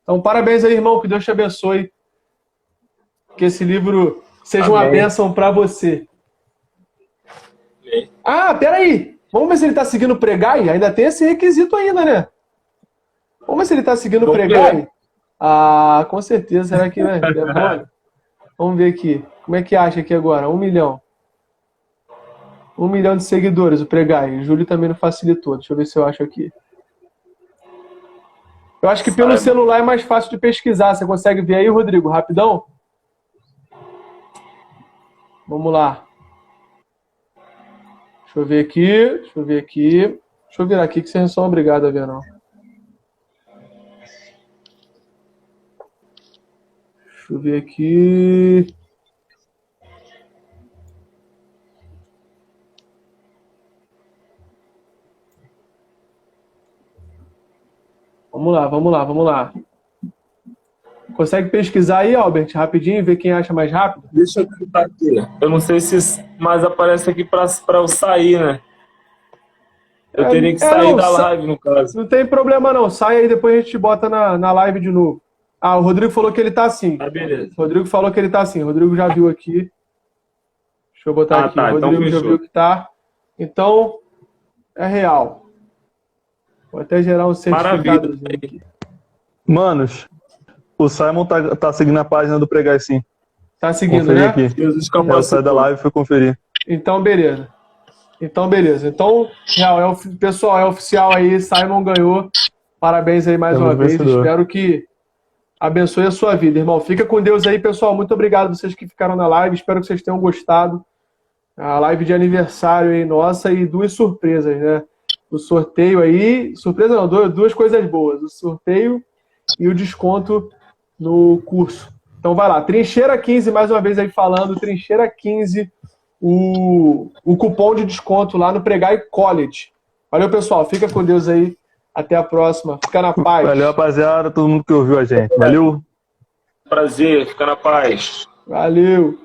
Então, parabéns aí, irmão. Que Deus te abençoe. Que esse livro seja uma bênção para você. Peraí. Vamos ver se ele tá seguindo o Pregai. Ainda tem esse requisito ainda, né? Vamos ver se ele tá seguindo o Pregai. Com certeza. Será que é bom? Vamos ver aqui. Como é que acha aqui agora? 1 milhão. 1 milhão de seguidores, o Pregai. O Júlio também não facilitou. Deixa eu ver se eu acho aqui. Eu acho que pelo celular é mais fácil de pesquisar. Você consegue ver aí, Rodrigo? Rapidão? Vamos lá. Deixa eu ver aqui. Deixa eu virar aqui que vocês não são obrigados a ver, não. Deixa eu ver aqui. Vamos lá. Consegue pesquisar aí, Albert, rapidinho, e ver quem acha mais rápido? Deixa eu tentar aqui. Eu não sei se mais aparece aqui para eu sair, né? Eu teria que sair da live, no caso. Não tem problema, não. Sai aí, depois a gente bota na live de novo. O Rodrigo falou que ele tá assim. Beleza. O Rodrigo falou que ele tá assim. O Rodrigo já viu aqui. Deixa eu botar aqui. O Rodrigo já viu que tá. Então, é real. Vou até gerar um certificado aqui. Manos, o Simon tá seguindo a página do Pregai, sim. Tá seguindo, conferi né? Aqui. Eu saí da live e fui conferir. Então, beleza. Então, real, pessoal, é oficial aí. Simon ganhou. Parabéns aí mais uma vez. Espero que abençoe a sua vida, irmão. Fica com Deus aí, pessoal. Muito obrigado vocês que ficaram na live. Espero que vocês tenham gostado. A live de aniversário aí nossa e 2 surpresas, né? O sorteio aí... Surpresa não, 2 coisas boas. O sorteio e o desconto no curso. Então vai lá. Trincheira 15, mais uma vez aí falando. Trincheira 15, o cupom de desconto lá no Pregai College. Valeu, pessoal. Fica com Deus aí. Até a próxima. Fica na paz. Valeu, rapaziada. Todo mundo que ouviu a gente. Valeu. Prazer. Fica na paz. Valeu.